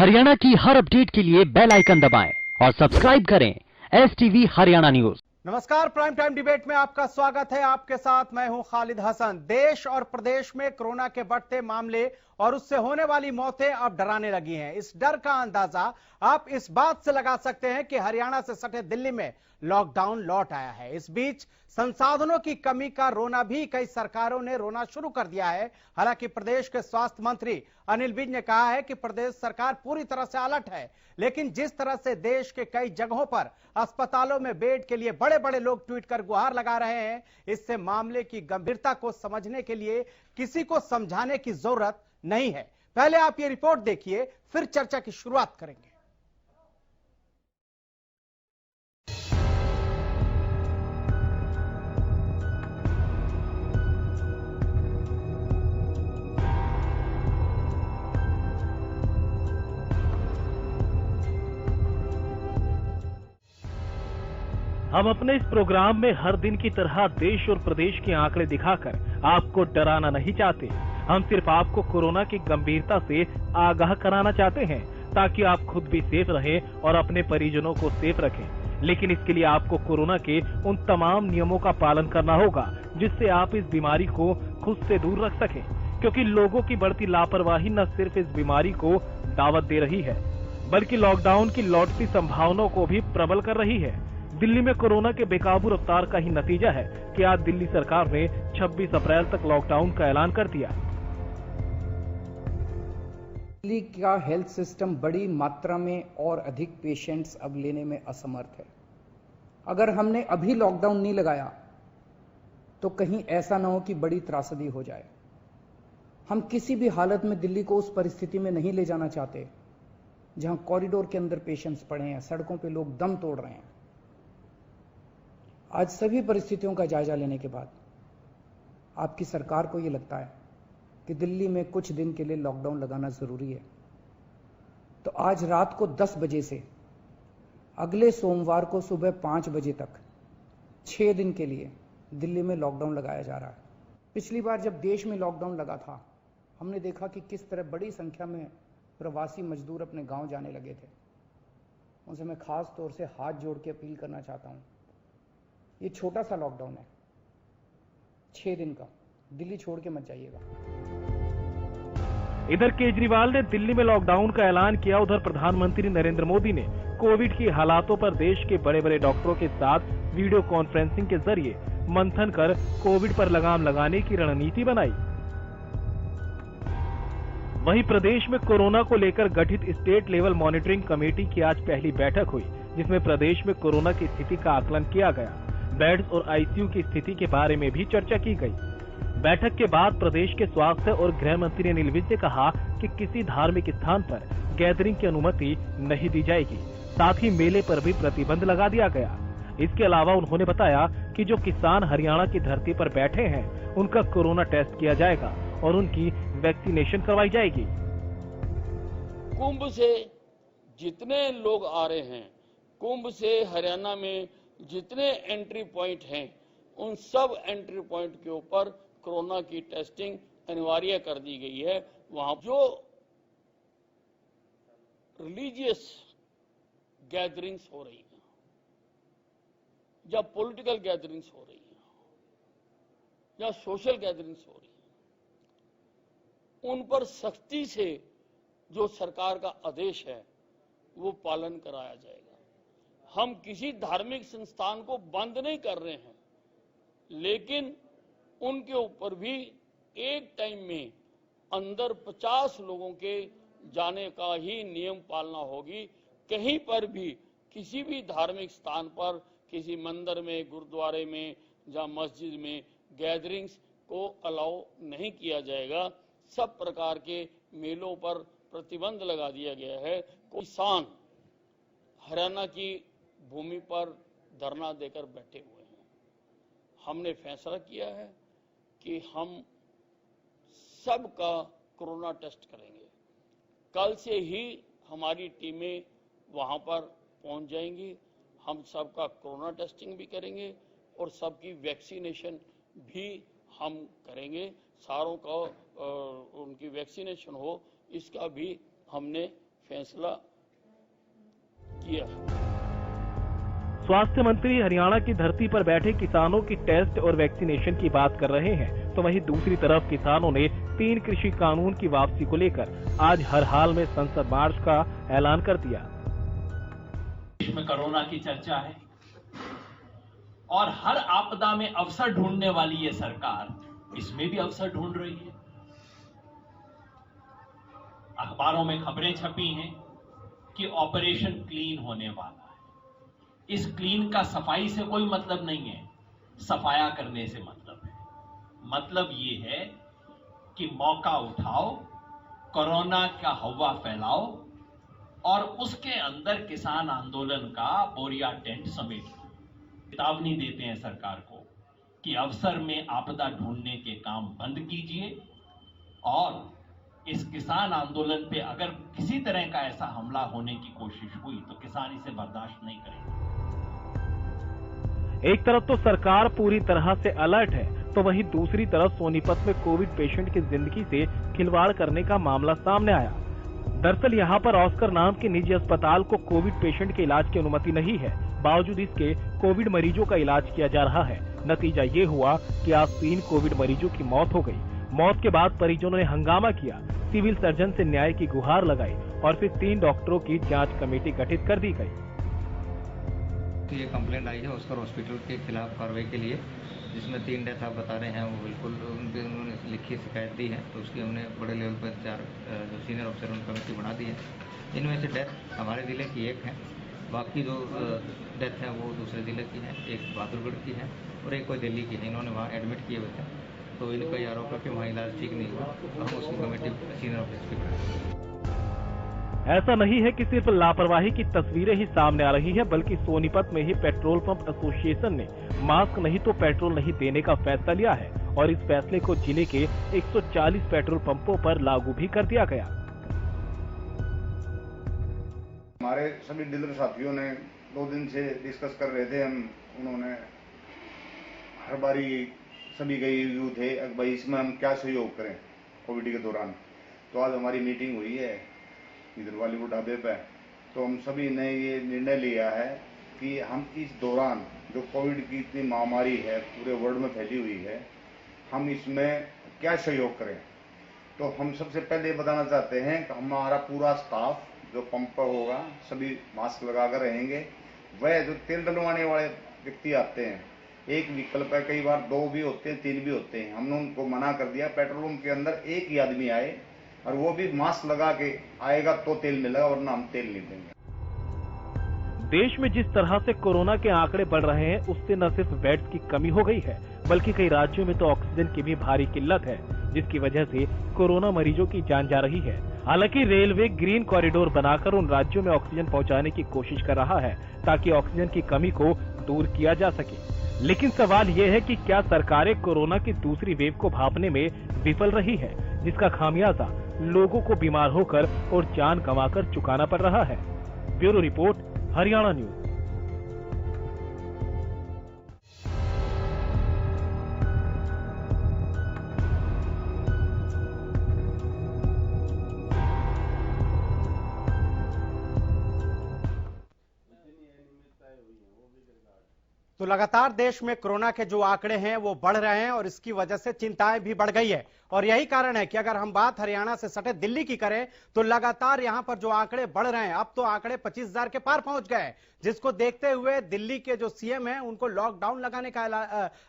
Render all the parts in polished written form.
हरियाणा की हर अपडेट के लिए बेल आइकन दबाएं और सब्सक्राइब करें STV हरियाणा न्यूज। नमस्कार, प्राइम टाइम डिबेट में आपका स्वागत है। आपके साथ मैं हूं खालिद हसन। देश और प्रदेश में कोरोना के बढ़ते मामले और उससे होने वाली मौतें अब डराने लगी हैं। इस डर का अंदाजा आप इस बात से लगा सकते हैं कि हरियाणा से सटे दिल्ली में लॉकडाउन लौट आया है। इस बीच संसाधनों की कमी का रोना भी कई सरकारों ने रोना शुरू कर दिया है। हालांकि प्रदेश के स्वास्थ्य मंत्री अनिल विज ने कहा है कि प्रदेश सरकार पूरी तरह से अलर्ट है, लेकिन जिस तरह से देश के कई जगहों पर अस्पतालों में बेड के लिए बड़े बड़े लोग ट्वीट कर गुहार लगा रहे हैं, इससे मामले की गंभीरता को समझने के लिए किसी को समझाने की जरूरत नहीं है। पहले आप ये रिपोर्ट देखिए, फिर चर्चा की शुरुआत करेंगे। हम अपने इस प्रोग्राम में हर दिन की तरह देश और प्रदेश के आंकड़े दिखाकर आपको डराना नहीं चाहते। हम सिर्फ आपको कोरोना की गंभीरता से आगाह कराना चाहते हैं ताकि आप खुद भी सेफ रहें और अपने परिजनों को सेफ रखें। लेकिन इसके लिए आपको कोरोना के उन तमाम नियमों का पालन करना होगा जिससे आप इस बीमारी को खुद से दूर रख सकें, क्योंकि लोगों की बढ़ती लापरवाही न सिर्फ इस बीमारी को दावत दे रही है बल्कि लॉकडाउन की लौटती संभावनाओं को भी प्रबल कर रही है। दिल्ली में कोरोना के बेकाबू रफ्तार का ही नतीजा है कि आज दिल्ली सरकार ने 26 अप्रैल तक लॉकडाउन का ऐलान कर दिया। दिल्ली का हेल्थ सिस्टम बड़ी मात्रा में और अधिक पेशेंट्स अब लेने में असमर्थ है। अगर हमने अभी लॉकडाउन नहीं लगाया तो कहीं ऐसा ना हो कि बड़ी त्रासदी हो जाए। हम किसी भी हालत में दिल्ली को उस परिस्थिति में नहीं ले जाना चाहते जहां कॉरिडोर के अंदर पेशेंट्स पड़े हैं, सड़कों पे लोग दम तोड़ रहे हैं। आज सभी परिस्थितियों का जायजा लेने के बाद आपकी सरकार को यह लगता है कि दिल्ली में कुछ दिन के लिए लॉकडाउन लगाना जरूरी है, तो आज रात को 10 बजे से अगले सोमवार को सुबह 5 बजे तक 6 दिन के लिए दिल्ली में लॉकडाउन लगाया जा रहा है। पिछली बार जब देश में लॉकडाउन लगा था, हमने देखा कि किस तरह बड़ी संख्या में प्रवासी मजदूर अपने गांव जाने लगे थे। उनसे मैं खास तौर से हाथ जोड़ के अपील करना चाहता हूं, ये छोटा सा लॉकडाउन है, 6 दिन का, दिल्ली छोड़ के मत जाइएगा। इधर केजरीवाल ने दिल्ली में लॉकडाउन का ऐलान किया, उधर प्रधानमंत्री नरेंद्र मोदी ने कोविड की हालातों पर देश के बड़े बड़े डॉक्टरों के साथ वीडियो कॉन्फ्रेंसिंग के जरिए मंथन कर कोविड पर लगाम लगाने की रणनीति बनाई। वहीं प्रदेश में कोरोना को लेकर गठित स्टेट लेवल मॉनिटरिंग कमेटी की आज पहली बैठक हुई, जिसमें प्रदेश में कोरोना की स्थिति का आकलन किया गया। बेड्स और आईसीयू की स्थिति के बारे में भी चर्चा की गई। बैठक के बाद प्रदेश के स्वास्थ्य और गृह मंत्री अनिल विज ने कहा कि किसी धार्मिक स्थान पर गैदरिंग की अनुमति नहीं दी जाएगी, साथ ही मेले पर भी प्रतिबंध लगा दिया गया। इसके अलावा उन्होंने बताया कि जो किसान हरियाणा की धरती पर बैठे हैं, उनका कोरोना टेस्ट किया जाएगा और उनकी वैक्सीनेशन करवाई जाएगी। कुंभ से जितने लोग आ रहे हैं, कुंभ से हरियाणा में जितने एंट्री पॉइंट हैं, उन सब एंट्री पॉइंट के ऊपर कोरोना की टेस्टिंग अनिवार्य कर दी गई है। वहां जो रिलीजियस गैदरिंग्स हो रही हैं या पॉलिटिकल गैदरिंग्स हो रही हैं या सोशल गैदरिंग्स हो रही हैं, उन पर सख्ती से जो सरकार का आदेश है वो पालन कराया जाएगा। हम किसी धार्मिक संस्थान को बंद नहीं कर रहे हैं, लेकिन उनके ऊपर भी एक टाइम में अंदर 50 लोगों के जाने का ही नियम पालना होगी। कहीं पर भी किसी भी धार्मिक स्थान पर, किसी मंदिर में, गुरुद्वारे में या मस्जिद में गैदरिंग्स को अलाउ नहीं किया जाएगा। सब प्रकार के मेलों पर प्रतिबंध लगा दिया गया है। किसान हरियाणा की भूमि पर धरना देकर बैठे हुए हैं। हमने फैसला किया है कि हम सबका कोरोना टेस्ट करेंगे। कल से ही हमारी टीमें वहां पर पहुंच जाएंगी। हम सबका कोरोना टेस्टिंग भी करेंगे और सबकी वैक्सीनेशन भी हम करेंगे। सारों का उनकी वैक्सीनेशन हो, इसका भी हमने फैसला किया। स्वास्थ्य मंत्री हरियाणा की धरती पर बैठे किसानों की टेस्ट और वैक्सीनेशन की बात कर रहे हैं, तो वहीं दूसरी तरफ किसानों ने 3 कृषि कानून की वापसी को लेकर आज हर हाल में संसद मार्च का ऐलान कर दिया। देश में कोरोना की चर्चा है और हर आपदा में अवसर ढूंढने वाली ये सरकार इसमें भी अवसर ढूंढ रही है। अखबारों में खबरें छपी हैं कि ऑपरेशन क्लीन होने वाला है। इस क्लीन का सफाई से कोई मतलब नहीं है, सफाया करने से मतलब है। मतलब ये है कि मौका उठाओ, कोरोना का हवा फैलाओ और उसके अंदर किसान आंदोलन का बोरिया टेंट समेट लो। चेतावनी देते हैं सरकार को कि अवसर में आपदा ढूंढने के काम बंद कीजिए और इस किसान आंदोलन पे अगर किसी तरह का ऐसा हमला होने की कोशिश हुई तो किसान इसे बर्दाश्त नहीं करेंगे। एक तरफ तो सरकार पूरी तरह से अलर्ट है, तो वहीं दूसरी तरफ सोनीपत में कोविड पेशेंट की जिंदगी से खिलवाड़ करने का मामला सामने आया। दरअसल यहां पर ऑस्कर नाम के निजी अस्पताल को कोविड पेशेंट के इलाज की अनुमति नहीं है, बावजूद इसके कोविड मरीजों का इलाज किया जा रहा है। नतीजा ये हुआ कि आज 3 कोविड मरीजों की मौत हो गई। मौत के बाद परिजनों ने हंगामा किया, सिविल सर्जन से न्याय की गुहार लगाई और फिर 3 डॉक्टरों की जांच कमेटी गठित कर दी गई। तो ये कंप्लेंट आई है ऑस्कर हॉस्पिटल के खिलाफ कार्रवाई के लिए, जिसमें 3 डेथ आप बता रहे हैं वो बिल्कुल उन्होंने लिखी शिकायत दी है, तो उसकी हमने बड़े लेवल पर 4 जो सीनियर ऑफिसर उन कमेटी बना दी है। इनमें से डेथ हमारे जिले की 1 है, बाकी जो डेथ है वो दूसरे जिले की है, एक बहादुरगढ़ की है और एक कोई दिल्ली की है। इन्होंने वहाँ एडमिट किए हुए थे, तो इनका ये आरोप है कि वहाँ इलाज ठीक नहीं हुआ, तो हम उसकी कमेटी सीनियर ऑफिसर की बनाई। ऐसा नहीं है कि सिर्फ लापरवाही की तस्वीरें ही सामने आ रही हैं, बल्कि सोनीपत में ही पेट्रोल पंप एसोसिएशन ने मास्क नहीं तो पेट्रोल नहीं देने का फैसला लिया है और इस फैसले को जिले के 140 पेट्रोल पंपों पर लागू भी कर दिया गया। हमारे सभी डीलर साथियों ने 2 दिन से डिस्कस कर रहे थे, उन्होंने हर बारी सभी का ये व्यू थे भाई इसमें हम क्या सहयोग करें कोविड के दौरान। तो आज हमारी मीटिंग हुई है इधर बॉलीवुड ढाबे पे, तो हम सभी ने ये निर्णय लिया है कि हम इस दौरान जो कोविड की इतनी महामारी है पूरे वर्ल्ड में फैली हुई है, हम इसमें क्या सहयोग करें। तो हम सबसे पहले बताना चाहते हैं कि हमारा पूरा स्टाफ जो पंप पर होगा सभी मास्क लगा कर रहेंगे। वह जो तेल डलवाने वाले व्यक्ति आते हैं, एक व्हीकल पर कई बार 2 भी होते हैं 3 भी होते हैं, हमने उनको मना कर दिया पेट्रोल पंप के अंदर 1 ही आदमी आए और वो भी मास्क लगा के आएगा तो तेल मिलेगा, वरना हम तेल नहीं देंगे। देश में जिस तरह से कोरोना के आंकड़े बढ़ रहे हैं, उससे न सिर्फ बेड्स की कमी हो गई है, बल्कि कई राज्यों में तो ऑक्सीजन की भी भारी किल्लत है, जिसकी वजह से कोरोना मरीजों की जान जा रही है। हालांकि रेलवे ग्रीन कॉरिडोर बनाकर उन राज्यों में ऑक्सीजन पहुंचाने की कोशिश कर रहा है ताकि ऑक्सीजन की कमी को दूर किया जा सके। लेकिन सवाल ये है कि क्या सरकारें कोरोना की दूसरी वेव को भांपने में विफल रही है, जिसका खामियाजा लोगों को बीमार होकर और जान गंवाकर चुकाना पड़ रहा है। Bureau report, Haryana news. तो लगातार देश में कोरोना के जो आंकड़े हैं वो बढ़ रहे हैं और इसकी वजह से चिंताएं भी बढ़ गई है और यही कारण है कि अगर हम बात हरियाणा से सटे दिल्ली की करें तो लगातार यहां पर जो आंकड़े बढ़ रहे हैं, अब तो आंकड़े 25,000 के पार पहुंच गए हैं, जिसको देखते हुए दिल्ली के जो सीएम हैं उनको लॉकडाउन लगाने का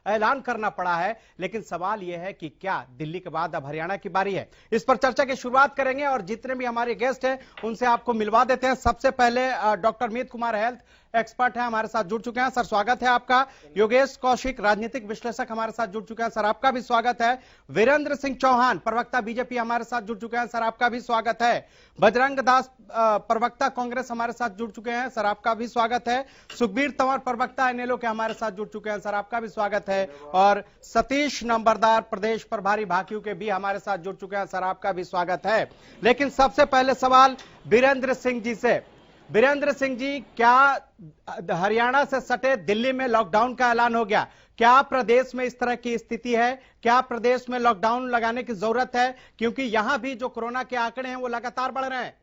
ऐलान करना पड़ा है। लेकिन सवाल यह है कि क्या दिल्ली के बाद अब हरियाणा की बारी है? इस पर चर्चा की शुरुआत करेंगे और जितने भी हमारे गेस्ट हैं उनसे आपको मिलवा देते हैं। सबसे पहले डॉक्टर मीत कुमार हेल्थ एक्सपर्ट है, हमारे साथ जुड़ चुके हैं। सर स्वागत है आपका। योगेश कौशिक राजनीतिक विश्लेषक हमारे साथ जुड़ चुके हैं, सर आपका भी स्वागत है। वीरेंद्र सिंह चौहान प्रवक्ता बीजेपी हमारे साथ जुड़ चुके हैं, सर आपका भी स्वागत है। बजरंग दास प्रवक्ता कांग्रेस हमारे साथ जुड़ चुके हैं, सर आपका भी स्वागत है। सुखबीर तंवर प्रवक्ता इनेलो के हमारे साथ जुड़ चुके हैं, सर आपका भी स्वागत है। और सतीश नंबरदार प्रदेश प्रभारी भाकियू के भी हमारे साथ जुड़ चुके हैं, सर आपका भी स्वागत है। लेकिन सबसे पहले सवाल वीरेंद्र सिंह जी से। वीरेंद्र सिंह जी, क्या हरियाणा से सटे दिल्ली में लॉकडाउन का ऐलान हो गया? क्या प्रदेश में इस तरह की स्थिति है? क्या प्रदेश में लॉकडाउन लगाने की जरूरत है? क्योंकि यहां भी जो कोरोना के आंकड़े हैं वो लगातार बढ़ रहे हैं।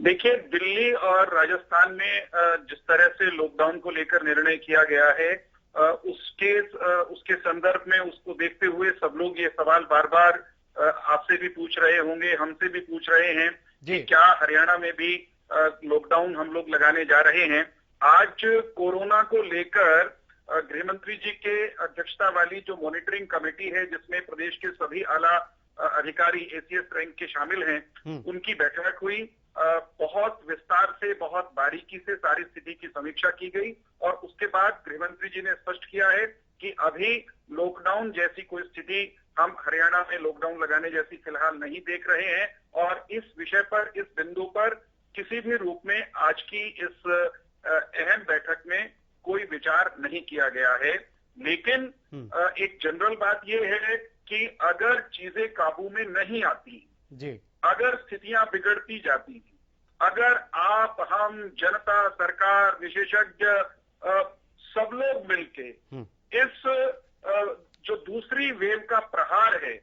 देखिए, दिल्ली और राजस्थान में जिस तरह से लॉकडाउन को लेकर निर्णय किया गया है, उसके संदर्भ में उसको देखते हुए सब लोग ये सवाल बार बार आपसे भी पूछ रहे होंगे, हमसे भी पूछ रहे हैं कि क्या हरियाणा में भी लॉकडाउन हम लोग लगाने जा रहे हैं। आज कोरोना को लेकर गृह मंत्री जी के अध्यक्षता वाली जो मॉनिटरिंग कमेटी है, जिसमें प्रदेश के सभी आला अधिकारी एसीएस रैंक के शामिल हैं, उनकी बैठक हुई। बहुत विस्तार से, बहुत बारीकी से सारी स्थिति की समीक्षा की गई और उसके बाद गृह मंत्री जी ने स्पष्ट किया है कि अभी लॉकडाउन जैसी कोई स्थिति हम हरियाणा में लॉकडाउन लगाने जैसी फिलहाल नहीं देख रहे हैं और इस विषय पर, इस बिंदु पर किसी भी रूप में आज की इस अहम बैठक में कोई विचार नहीं किया गया है। लेकिन एक जनरल बात यह है कि अगर चीजें काबू में नहीं आती जी, अगर स्थितियां बिगड़ती जाती, अगर आप, हम, जनता, सरकार, विशेषज्ञ सब लोग मिलके इस जो दूसरी वेव का प्रहार है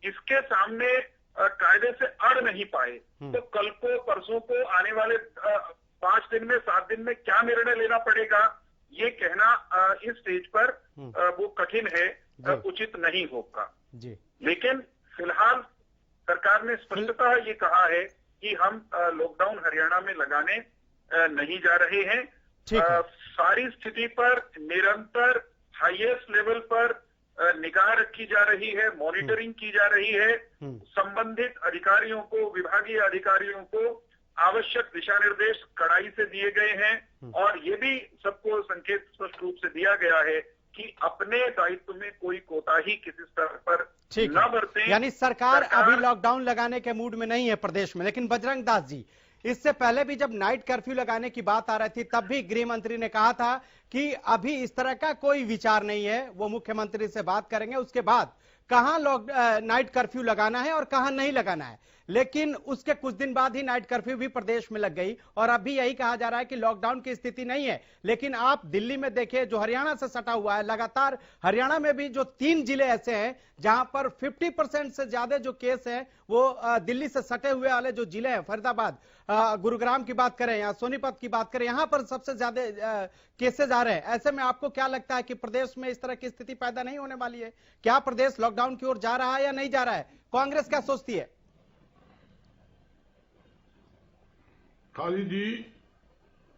इसके सामने कायदे से अड़ नहीं पाए, तो कल को, परसों को, आने वाले 5 दिन में, 7 दिन में क्या निर्णय लेना पड़ेगा, ये कहना इस स्टेज पर वो कठिन है, उचित नहीं होगा। लेकिन फिलहाल सरकार ने स्पष्टतः ये कहा है कि हम लॉकडाउन हरियाणा में लगाने नहीं जा रहे हैं। सारी स्थिति पर निरंतर हाईएस्ट लेवल पर निगाह रखी जा रही है, मॉनिटरिंग की जा रही है। संबंधित अधिकारियों को, विभागीय अधिकारियों को आवश्यक दिशा निर्देश कड़ाई से दिए गए हैं और ये भी सबको संकेत स्पष्ट रूप से दिया गया है कि अपने दायित्व में कोई कोताही किसी स्तर पर न बरतें। यानी सरकार अभी लॉकडाउन लगाने के मूड में नहीं है प्रदेश में। लेकिन बजरंग दास जी, इससे पहले भी जब नाइट कर्फ्यू लगाने की बात आ रही थी तब भी गृह मंत्री ने कहा था कि अभी इस तरह का कोई विचार नहीं है, वो मुख्यमंत्री से बात करेंगे, उसके बाद कहां नाइट कर्फ्यू लगाना है और कहां नहीं लगाना है। लेकिन उसके कुछ दिन बाद ही नाइट कर्फ्यू भी प्रदेश में लग गई और अभी यही कहा जा रहा है कि लॉकडाउन की स्थिति नहीं है। लेकिन आप दिल्ली में देखिए, जो हरियाणा से सटा हुआ है, लगातार हरियाणा में भी जो 3 जिले ऐसे हैं जहां पर 50% से ज्यादा जो केस है वो दिल्ली से सटे हुए वाले जो जिले हैं, फरीदाबाद, गुरुग्राम की बात करें या सोनीपत की बात करें, यहां पर सबसे ज्यादा केसेज आ रहे हैं। ऐसे में आपको क्या लगता है कि प्रदेश में इस तरह की स्थिति पैदा नहीं होने वाली है? क्या प्रदेश लॉकडाउन की ओर जा रहा है या नहीं जा रहा है? कांग्रेस क्या सोचती है? खालिद जी,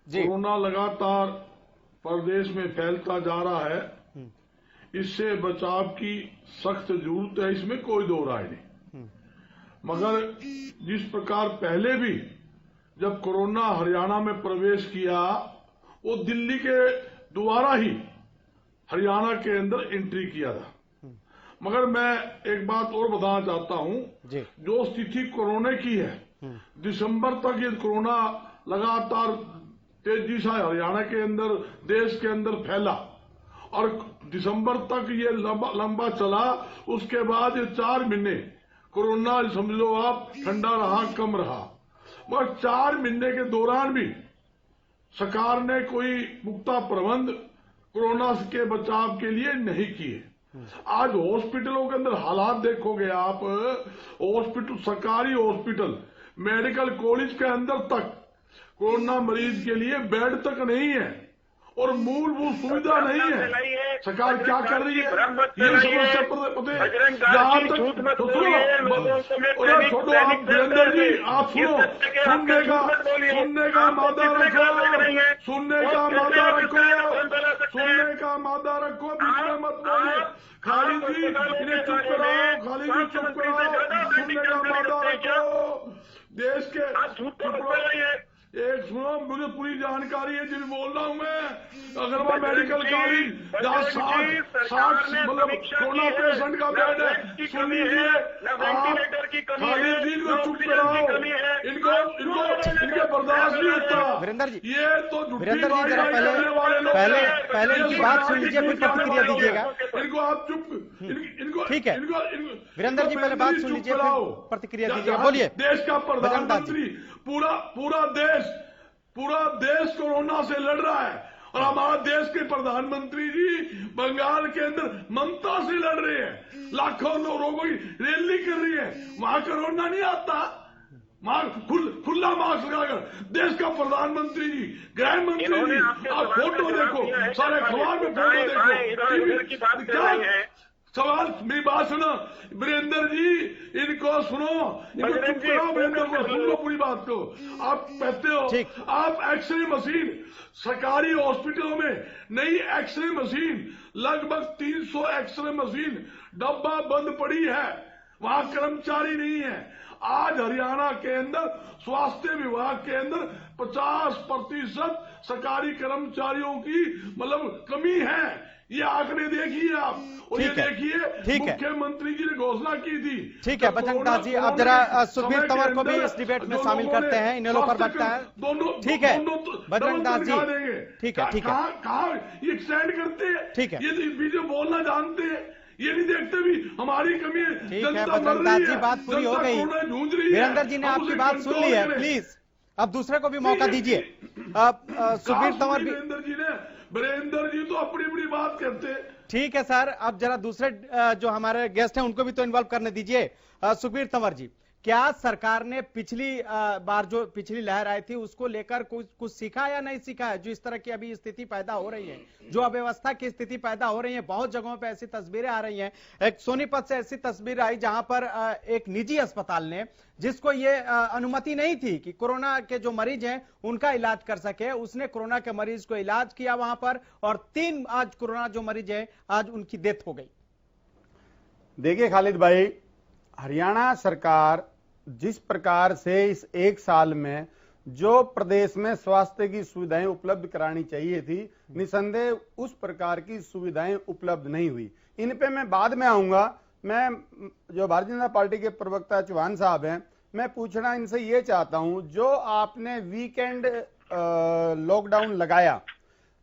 कोरोना लगातार प्रदेश में फैलता जा रहा है, इससे बचाव की सख्त जरूरत है, इसमें कोई दो राय नहीं। मगर जिस प्रकार पहले भी जब कोरोना हरियाणा में प्रवेश किया, वो दिल्ली के द्वारा ही हरियाणा के अंदर एंट्री किया था। मगर मैं एक बात और बताना चाहता हूं, जो स्थिति कोरोना की है, दिसंबर तक ये कोरोना लगातार तेजी से हरियाणा के अंदर, देश के अंदर फैला और दिसंबर तक ये लंबा चला। उसके बाद ये 4 महीने कोरोना समझ लो आप ठंडा रहा, कम रहा, मगर 4 महीने के दौरान भी सरकार ने कोई पुख्ता प्रबंध कोरोना के बचाव के लिए नहीं किए। आज हॉस्पिटलों के अंदर हालात देखोगे आप, हॉस्पिटल, सरकारी हॉस्पिटल, मेडिकल कॉलेज के अंदर तक कोरोना मरीज के लिए बेड तक नहीं है और मूलभूत सुविधा नहीं है। सरकार क्या कर रही है ये समस्या पता है। जहां तक छोड़ो आप वीरेंद्र जी, आप सुनो, सुनने का मादा रखो, सुनने का मादा रखो, सुनने का मादा रखो, बीच में मत बोलिए। खालिद जी इन्हें चुप कराओ, खालिद जी चुप कराओ, सुनने का मादा रखो। देश के एक सुनो, मुझे पूरी जानकारी है जिस बोल रहा हूं मैं। अगरवाल मेडिकल कॉलेज जहाँ 60 मतलब कोरोना पेशेंट का बेड है, सुन लीजिए आप। खालिद जी को चुप कराओ, इनके बर्दाश्त नहीं होता। वीरेंद्र जी, ये तो पहले इनकी बात सुन लीजिए, फिर प्रतिक्रिया दीजिएगा। इनको आप चुप, ठीक है वीरेंद्र जी, पहले बात सुन लीजिए, प्रतिक्रिया दीजिएगा। बोलिए। देश का प्रधानमंत्री, पूरा देश कोरोना से लड़ रहा है और हमारा देश के प्रधानमंत्री जी बंगाल के अंदर ममता से लड़ रहे हैं, लाखों लोगों की रैली कर रही है। वहां कोरोना नहीं आता, खुला मास्क लगाकर देश का प्रधानमंत्री जी, गृह मंत्री जी, आप फोटो देखो, सारे अखबार में फोटो देखो। सवाल मेरी बात सुनो वीरेंद्र जी, इनको सुनो, इनको चुप कराओ, वीरेंद्र को सुन लो पूरी बात को। आप कहते हो आप एक्सरे मशीन सरकारी हॉस्पिटलों में नई एक्सरे मशीन, लगभग 300 एक्सरे मशीन डब्बा बंद पड़ी है, वहां कर्मचारी नहीं है। आज हरियाणा के अंदर स्वास्थ्य विभाग के अंदर 50% सरकारी कर्मचारियों की मतलब कमी है। ये आंकड़े देखिए आप, और ये देखिए मुख्यमंत्री जी ने घोषणा की थी। ठीक है बजरंग दास जी, आप जरा सुखबीर तंवर को भी इस डिबेट में शामिल करते हैं, इन्हें पर बढ़ता है। ठीक है बजरंग दास जी, ठीक है कहा ये एक्सटेंड करते हैं, ठीक है, ये बीजेपी बोलना जानते हैं, ये नहीं देखते भी हमारी कमी है। ठीक है बजरंग दास जी, बात पूरी हो गई। वीरेंद्र जी ने आपकी बात सुन ली है, प्लीज अब दूसरे को भी मौका दीजिए। सुखबीर तंवर भी, वीरेंद्र जी तो अपनी अपनी बात करते। ठीक है सर, अब जरा दूसरे जो हमारे गेस्ट हैं उनको भी तो इन्वॉल्व करने दीजिए। सुखबीर तंवर जी, क्या सरकार ने पिछली बार जो पिछली लहर आई थी उसको लेकर कुछ सीखा या नहीं सीखा है? जो इस तरह की अभी स्थिति पैदा हो रही है, जो अव्यवस्था की स्थिति पैदा हो रही है, बहुत जगहों पे ऐसी तस्वीरें आ रही हैं। एक सोनीपत से ऐसी तस्वीर आई जहां पर एक निजी अस्पताल ने, जिसको ये अनुमति नहीं थी कि कोरोना के जो मरीज हैं उनका इलाज कर सके, उसने कोरोना के मरीज को इलाज किया वहां पर, और 3 आज कोरोना जो मरीज है आज उनकी डेथ हो गई। देखिए खालिद भाई, हरियाणा सरकार जिस प्रकार से इस 1 साल में जो प्रदेश में स्वास्थ्य की सुविधाएं उपलब्ध करानी चाहिए थी, निसंदेह उस प्रकार की सुविधाएं उपलब्ध नहीं हुई। इन पे मैं बाद में आऊंगा। मैं जो भारतीय जनता पार्टी के प्रवक्ता चौहान साहब हैं, मैं पूछना इनसे ये चाहता हूं, जो आपने वीकेंड लॉकडाउन लगाया,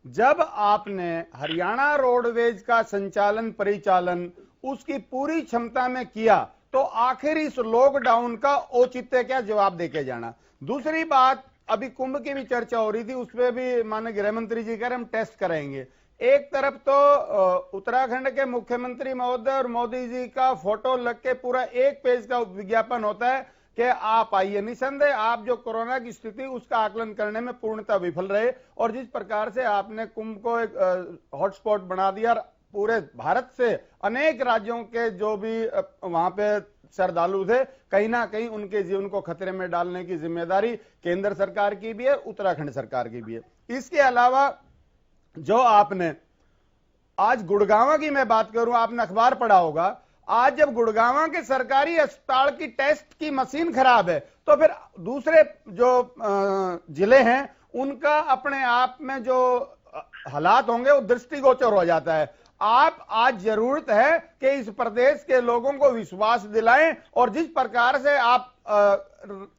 जब आपने हरियाणा रोडवेज का संचालन परिचालन उसकी पूरी क्षमता में किया, तो आखिर इस लॉकडाउन का औचित्य क्या, जवाब देके जाना। दूसरी बात, अभी कुंभ की भी चर्चा हो रही थी, उसपे भी माननीय गृह मंत्री जी कह रहे हम टेस्ट कराएंगे। एक तरफ तो उत्तराखंड के मुख्यमंत्री महोदय और मोदी जी का फोटो लग के पूरा 1 पेज का विज्ञापन होता है कि आप आइए। निसंदेह आप जो कोरोना की स्थिति उसका आकलन करने में पूर्णतः विफल रहे, और जिस प्रकार से आपने कुंभ को एक हॉटस्पॉट बना दिया, पूरे भारत से अनेक राज्यों के जो भी वहां पे श्रद्धालु थे, कहीं ना कहीं उनके जीवन को खतरे में डालने की जिम्मेदारी केंद्र सरकार की भी है, उत्तराखंड सरकार की भी है। इसके अलावा जो आपने आज गुड़गांव की मैं बात करूं, आपने अखबार पढ़ा होगा, आज जब गुड़गांव के सरकारी अस्पताल की टेस्ट की मशीन खराब है, तो फिर दूसरे जो जिले हैं उनका अपने आप में जो हालात होंगे वो दृष्टिगोचर हो जाता है। आप आज जरूरत है कि इस प्रदेश के लोगों को विश्वास दिलाएं, और जिस प्रकार से आप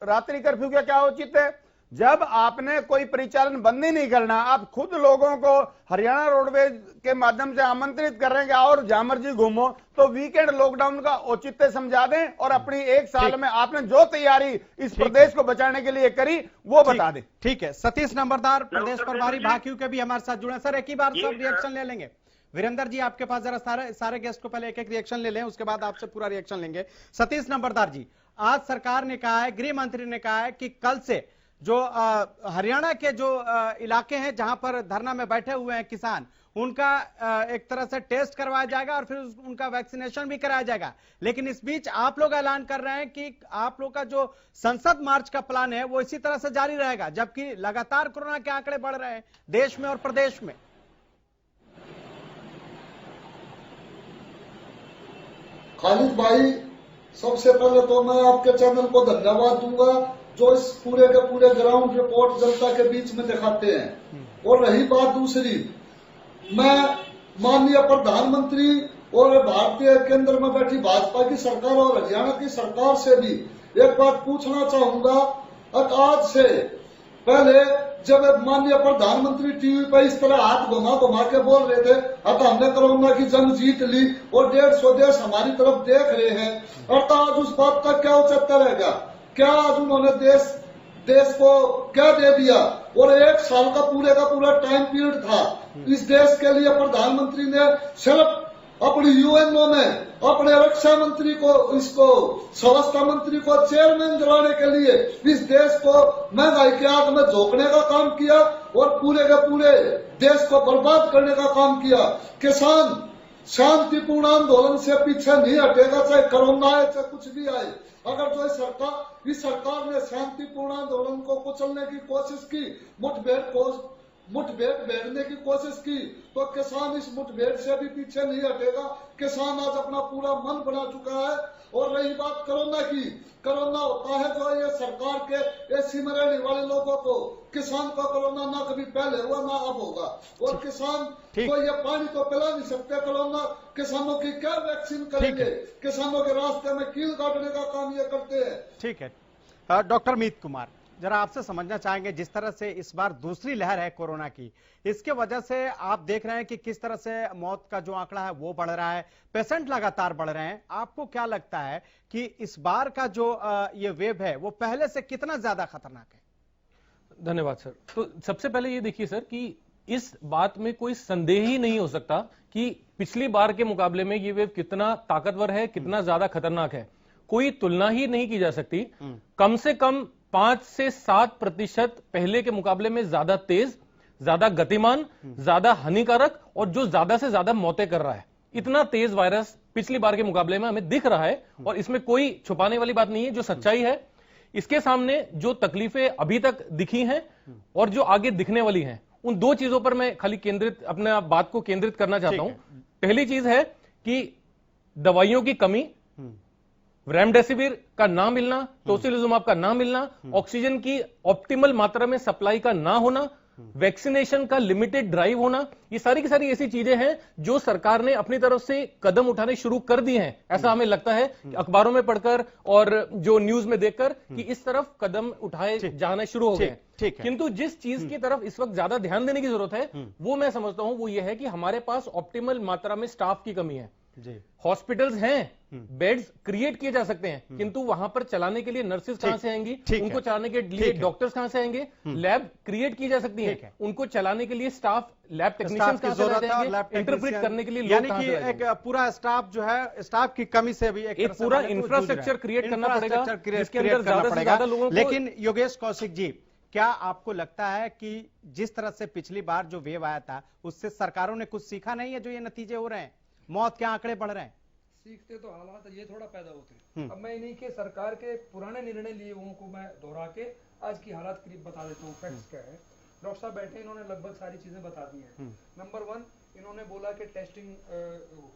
रात्रि कर्फ्यू का क्या उचित है, जब आपने कोई परिचालन बंद ही नहीं करना, आप खुद लोगों को हरियाणा रोडवेज के माध्यम से आमंत्रित कर रहे हैं और जहां मर्जी घूमो, तो वीकेंड लॉकडाउन का औचित्य समझा दें, और अपनी 1 साल में आपने जो तैयारी इस प्रदेश को बचाने के लिए करी वो बता दें। ठीक है, सतीश नंबरदार प्रदेश प्रभारी भाकियू के भी हमारे साथ जुड़े। सर एक ही बार सब रिएक्शन ले लेंगे। वीरेंद्र जी आपके पास जरा सारे गेस्ट को पहले एक रिएक्शन ले लें, उसके बाद आपसे पूरा रिएक्शन लेंगे। सतीश नंबरदार जी, आज सरकार ने कहा है, गृह मंत्री ने कहा है कि कल से जो हरियाणा के जो इलाके हैं जहां पर धरना में बैठे हुए हैं किसान, उनका एक तरह से टेस्ट करवाया जाएगा और फिर उनका वैक्सीनेशन भी कराया जाएगा। लेकिन इस बीच आप लोग ऐलान कर रहे हैं कि आप लोग का जो संसद मार्च का प्लान है वो इसी तरह से जारी रहेगा, जबकि लगातार कोरोना के आंकड़े बढ़ रहे हैं देश में और प्रदेश में। खालिद भाई, सबसे पहले तो मैं आपके चैनल को धन्यवाद दूंगा जो इस पूरे के पूरे ग्राउंड रिपोर्ट जनता के बीच में दिखाते हैं। और रही बात दूसरी, मैं माननीय प्रधानमंत्री और भारतीय केंद्र में बैठी भाजपा की सरकार और हरियाणा की सरकार से भी एक बात पूछना चाहूंगा। आज से पहले जब माननीय प्रधानमंत्री टीवी पर इस तरह हाथ घुमा के बोल रहे थे, अतः हमने कोरोना की जंग जीत ली और 150 देश हमारी तरफ देख रहे हैं, अतः आज उस बात का क्या औचित्य रहेगा? क्या आज उन्होंने देश को क्या दे दिया? और 1 साल का पूरा टाइम पीरियड था इस देश के लिए। प्रधानमंत्री ने सिर्फ अपनी यूएनओ में अपने रक्षा मंत्री को, इसको स्वास्थ्य मंत्री को चेयरमैन दिलाने के लिए इस देश को महंगाई के आग में झोंकने का काम किया और पूरे के पूरे देश को बर्बाद करने का काम किया। किसान शांतिपूर्ण आंदोलन से पीछे नहीं हटेगा, चाहे कोरोना आए चाहे कुछ भी आए। अगर जो इस सरकार ने शांतिपूर्ण आंदोलन को कुचलने की कोशिश की, मुठभेड़ भेड़ने की कोशिश की, तो किसान इस मुठभेड़ से भी पीछे नहीं हटेगा। किसान आज अपना पूरा मन बना चुका है। और रही बात कोरोना की, कोरोना होता है जो ये सरकार के एसी में रहने वाले लोगों को, किसान को कोरोना ना कभी पहले हुआ ना अब होगा। और किसान को ये पानी तो पिला नहीं सकते, कोरोना किसानों की क्या वैक्सीन करेंगे? किसानों के रास्ते में कील काटने का काम ये करते हैं। ठीक है, डॉक्टर मीत कुमार, जरा आपसे समझना चाहेंगे, जिस तरह से इस बार दूसरी लहर है कोरोना की, इसके वजह से आप देख रहे हैं कि किस तरह से मौत का जो आंकड़ा है वो बढ़ रहा है, पेशेंट लगातार बढ़ रहे हैं। आपको क्या लगता है कि इस बार का जो ये वेव है वो पहले से कितना ज्यादा खतरनाक है? धन्यवाद सर। तो सबसे पहले ये देखिए सर कि इस बात में कोई संदेह ही नहीं हो सकता कि पिछली बार के मुकाबले में ये वेव कितना ताकतवर है, कितना ज्यादा खतरनाक है। कोई तुलना ही नहीं की जा सकती। कम से कम 5 से 7% पहले के मुकाबले में ज्यादा तेज, ज्यादा गतिमान, ज्यादा हानिकारक और जो ज्यादा से ज्यादा मौतें कर रहा है। इतना तेज वायरस पिछली बार के मुकाबले में हमें दिख रहा है और इसमें कोई छुपाने वाली बात नहीं है, जो सच्चाई है। इसके सामने जो तकलीफें अभी तक दिखी हैं और जो आगे दिखने वाली हैं, उन दो चीजों पर मैं खाली अपने बात को केंद्रित करना चाहता हूं। पहली चीज है कि दवाइयों की कमी, रेमडेसिविर का ना मिलना, टोसिलिजुमाब का ना मिलना, ऑक्सीजन की ऑप्टिमल मात्रा में सप्लाई का ना होना, वैक्सीनेशन का लिमिटेड ड्राइव होना, ये सारी की सारी ऐसी चीजें हैं जो सरकार ने अपनी तरफ से कदम उठाने शुरू कर दिए हैं। ऐसा हमें लगता है अखबारों में पढ़कर और जो न्यूज में देखकर कि इस तरफ कदम उठाए जाना शुरू हो गए। किंतु जिस चीज की तरफ इस वक्त ज्यादा ध्यान देने की जरूरत है वो मैं समझता हूं वो ये है कि हमारे पास ऑप्टिमल मात्रा में स्टाफ की कमी है। हॉस्पिटल्स हैं, बेड्स क्रिएट किए जा सकते हैं, किंतु वहां पर चलाने के लिए नर्सेज कहां से आएंगी, उनको चलाने के लिए डॉक्टर्स कहां से आएंगे, लैब क्रिएट की जा सकती है, उनको चलाने के लिए स्टाफ, लैब टेक्नीशियंस कहां से आएंगे, इंटरप्रेट करने के लिए लोग कहां से आएंगे। एक पूरा स्टाफ जो है, स्टाफ की कमी से भी एक पूरा इंफ्रास्ट्रक्चर क्रिएट करना पड़ेगा जिसके अंदर ज्यादा से ज्यादा लोगों को। लेकिन योगेश कौशिक जी, क्या आपको लगता है कि जिस तरह से पिछली बार जो वेव आया था उससे सरकारों ने कुछ सीखा नहीं है, जो ये नतीजे हो रहे हैं, मौत के आंकड़े बढ़ रहे हैं? सीखते तो हालात ये थोड़ा पैदा होते हैं। अब मैं इन्हीं के सरकार के पुराने निर्णय लिए हुओं को मैं दोहरा के आज की हालात करीब बता देता हूँ। फैक्ट्स क्या है, डॉक्टर साहब बैठे, इन्होंने लगभग सारी चीजें बता दी हैं। नंबर 1, इन्होंने बोला कि टेस्टिंग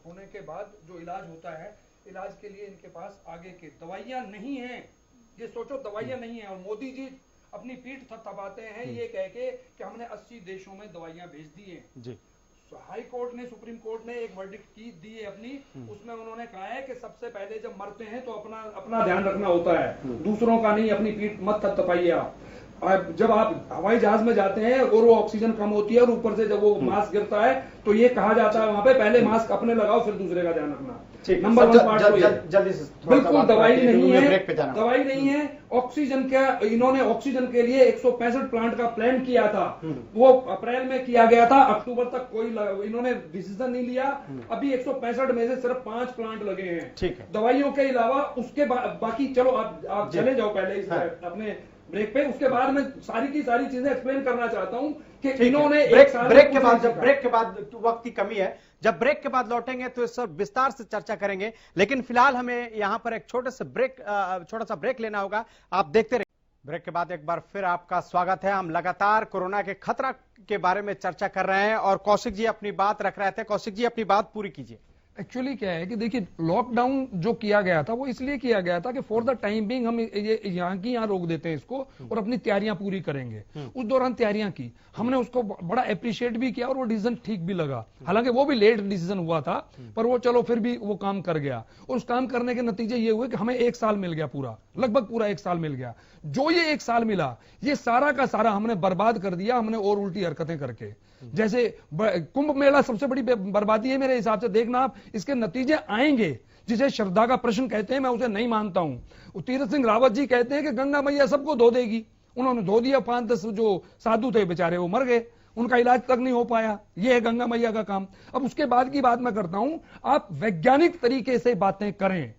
होने के बाद जो इलाज होता है, इलाज के लिए इनके पास आगे के दवाइयां नहीं है। ये सोचो, दवाइयां नहीं है और मोदी जी अपनी पीठ थपथपाते हैं ये कह के कि हमने 80 देशों में दवाइयां भेज दी हैं। हाई कोर्ट ने, सुप्रीम कोर्ट ने एक वर्डिक्ट की दी है अपनी, उसमें उन्होंने कहा है कि सबसे पहले जब मरते हैं तो अपना ध्यान रखना होता है, दूसरों का नहीं। अपनी पीठ मत थपथपाइए आप। जब आप हवाई जहाज में जाते हैं और वो ऑक्सीजन कम होती है और ऊपर से जब वो मास्क गिरता है तो ये कहा जाता है वहां पे पहले मास्क अपने लगाओ फिर दूसरे का ध्यान रखना। नंबर 1 पार्ट जल्दी से, बिल्कुल दवाई नहीं है, दवाई नहीं है। ऑक्सीजन का इन्होंने ऑक्सीजन के लिए 165 प्लांट का प्लान किया था, वो अप्रैल में किया गया था, अक्टूबर तक कोई इन्होंने डिसीजन नहीं लिया। अभी 165 में से सिर्फ 5 प्लांट लगे हैं दवाइयों के अलावा। उसके बाद बाकी चलो आप चले जाओ पहले अपने ब्रेक पे, उसके बाद मैं सारी की सारी चीजें एक्सप्लेन करना चाहता हूं कि इन्होंने ब्रेक के बाद वक्त की कमी है, जब ब्रेक के बाद लौटेंगे तो इस पर विस्तार से चर्चा करेंगे। लेकिन फिलहाल हमें यहां पर एक छोटा सा ब्रेक लेना होगा, आप देखते रहिए। ब्रेक के बाद एक बार फिर आपका स्वागत है। हम लगातार कोरोना के खतरा के बारे में चर्चा कर रहे हैं और कौशिक जी अपनी बात रख रहे थे। कौशिक जी अपनी बात पूरी कीजिए। एक्चुअली क्या है कि देखिए, लॉकडाउन जो किया गया था वो इसलिए किया गया था कि फॉर द टाइम बिंग हम ये यहाँ रोक देते हैं इसको और अपनी तैयारियां पूरी करेंगे। उस दौरान तैयारियां की हमने, उसको बड़ा अप्रिशिएट भी किया और वो डिसीजन ठीक भी लगा। हालांकि वो भी लेट डिसीजन हुआ था पर वो चलो फिर भी वो काम कर गया और उस काम करने के नतीजे ये हुए कि हमें 1 साल मिल गया, लगभग पूरा 1 साल मिल गया। जो ये 1 साल मिला ये सारा का सारा हमने बर्बाद कर दिया, हमने और उल्टी हरकतें करके। जैसे कुंभ मेला सबसे बड़ी बर्बादी है मेरे हिसाब से। देखना आप, इसके नतीजे आएंगे। जिसे श्रद्धा का प्रश्न कहते हैं मैं उसे नहीं मानता हूं। तीरथ सिंह रावत जी कहते हैं कि गंगा मैया सबको धो देगी, उन्होंने धो दिया। 5-10 जो साधु थे बेचारे वो मर गए, उनका इलाज तक नहीं हो पाया। ये है गंगा मैया का काम। अब उसके बाद की बात मैं करता हूं, आप वैज्ञानिक तरीके से बातें करें।